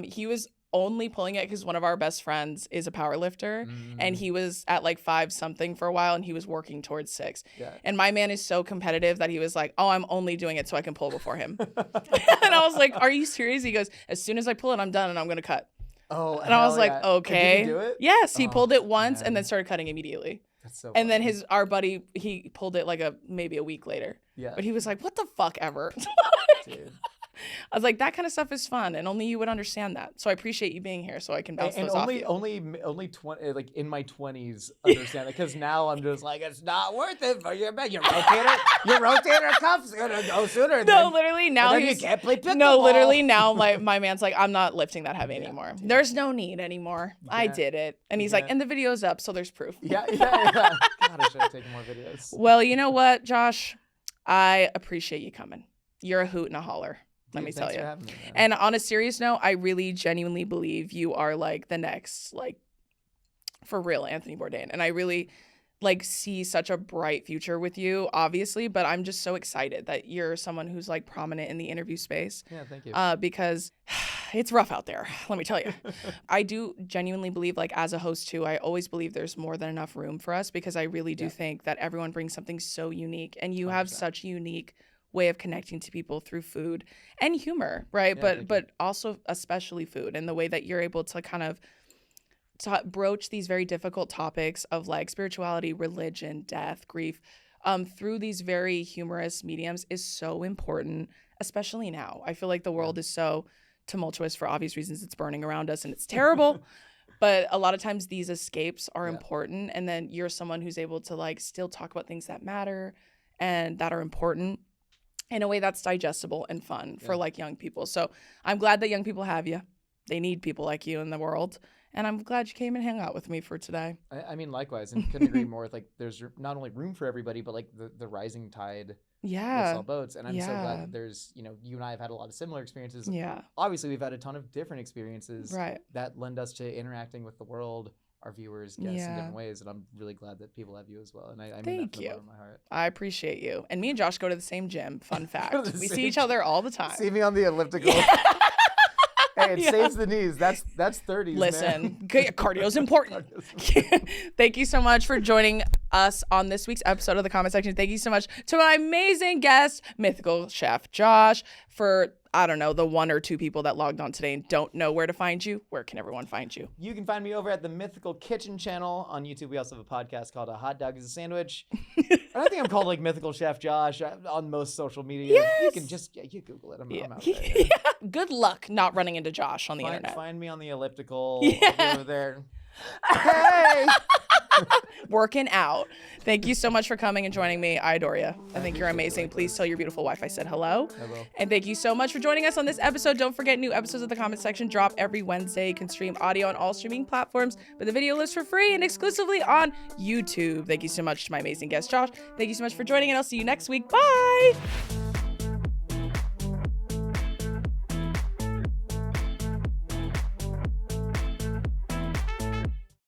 He was only pulling it because one of our best friends is a power lifter and he was at like 5 something for a while and he was working towards 6. Yeah. And my man is so competitive that he was like, oh, I'm only doing it so I can pull before him. And I was like, are you serious? He goes, as soon as I pull it, I'm done and I'm going to cut. Oh, and I was like, okay. Did you do it? Yes, he pulled it once and then started cutting immediately. That's so and funny. then our buddy, he pulled it like maybe a week later. Yeah. But he was like, what the fuck ever? Dude. I was like, that kind of stuff is fun, and only you would understand that. So I appreciate you being here, so I can bounce those off you. Only 20, like in my 20s, understand it, because now I'm just like, it's not worth it for your rotator cuff's gonna go sooner. Literally now you can't play pickleball. No, literally now my man's like, I'm not lifting that heavy anymore. Yeah. There's no need anymore. I did it, and he's like, and the video's up, so there's proof. Yeah. God, I should have taken more videos. Well, you know what, Josh, I appreciate you coming. You're a hoot and a holler. Let me tell you. Me, and on a serious note, I really genuinely believe you are like the next, like, for real, Anthony Bourdain. And I really like see such a bright future with you, obviously, but I'm just so excited that you're someone who's like prominent in the interview space. Yeah, thank you. Because it's rough out there, let me tell you. I do genuinely believe, like as a host too, I always believe there's more than enough room for us, because I really do think that everyone brings something so unique, and you 100%. Have such a unique way of connecting to people through food and humor, right? Yeah, but also especially food, and the way that you're able to kind of broach these very difficult topics of like spirituality, religion, death, grief, through these very humorous mediums is so important, especially now. I feel like the world is so tumultuous for obvious reasons. It's burning around us and it's terrible. But a lot of times these escapes are important, and then you're someone who's able to like still talk about things that matter and that are important in a way that's digestible and fun for like young people. So I'm glad that young people have you. They need people like you in the world. And I'm glad you came and hung out with me for today. I mean, likewise, and couldn't agree more with like, there's not only room for everybody, but like the rising tide lifts all boats. And I'm so glad that there's, you and I have had a lot of similar experiences. Yeah. Obviously, we've had a ton of different experiences right. that lend us to interacting with the world, our viewers, guests in different ways. And I'm really glad that people have you as well. And I mean that from the bottom of my heart. I appreciate you. And me and Josh go to the same gym. Fun fact. We see each other all the time. See me on the elliptical. Hey, it saves the knees. That's 30s, Listen, cardio's important. Thank you so much for joining us on this week's episode of the comment section. Thank you so much to my amazing guest, Mythical Chef Josh, for, I don't know, the 1 or 2 people that logged on today and don't know where to find you. Where can everyone find you? You can find me over at the Mythical Kitchen channel on YouTube. We also have a podcast called A Hot Dog is a Sandwich. I think I'm called like Mythical Chef Josh on most social media. Yes. You can just you Google it. I'm out there. Good luck not running into Josh on the internet. Find me on the elliptical. Over there. Hey! Working out. Thank you so much for coming and joining me. I adore you. I think you're amazing. Please tell your beautiful wife I said hello. I will. And thank you so much for joining us on this episode. Don't forget, new episodes of the comment section drop every Wednesday. You can stream audio on all streaming platforms, but the video lives for free and exclusively on YouTube. Thank you so much to my amazing guest, Josh. Thank you so much for joining, and I'll see you next week. Bye.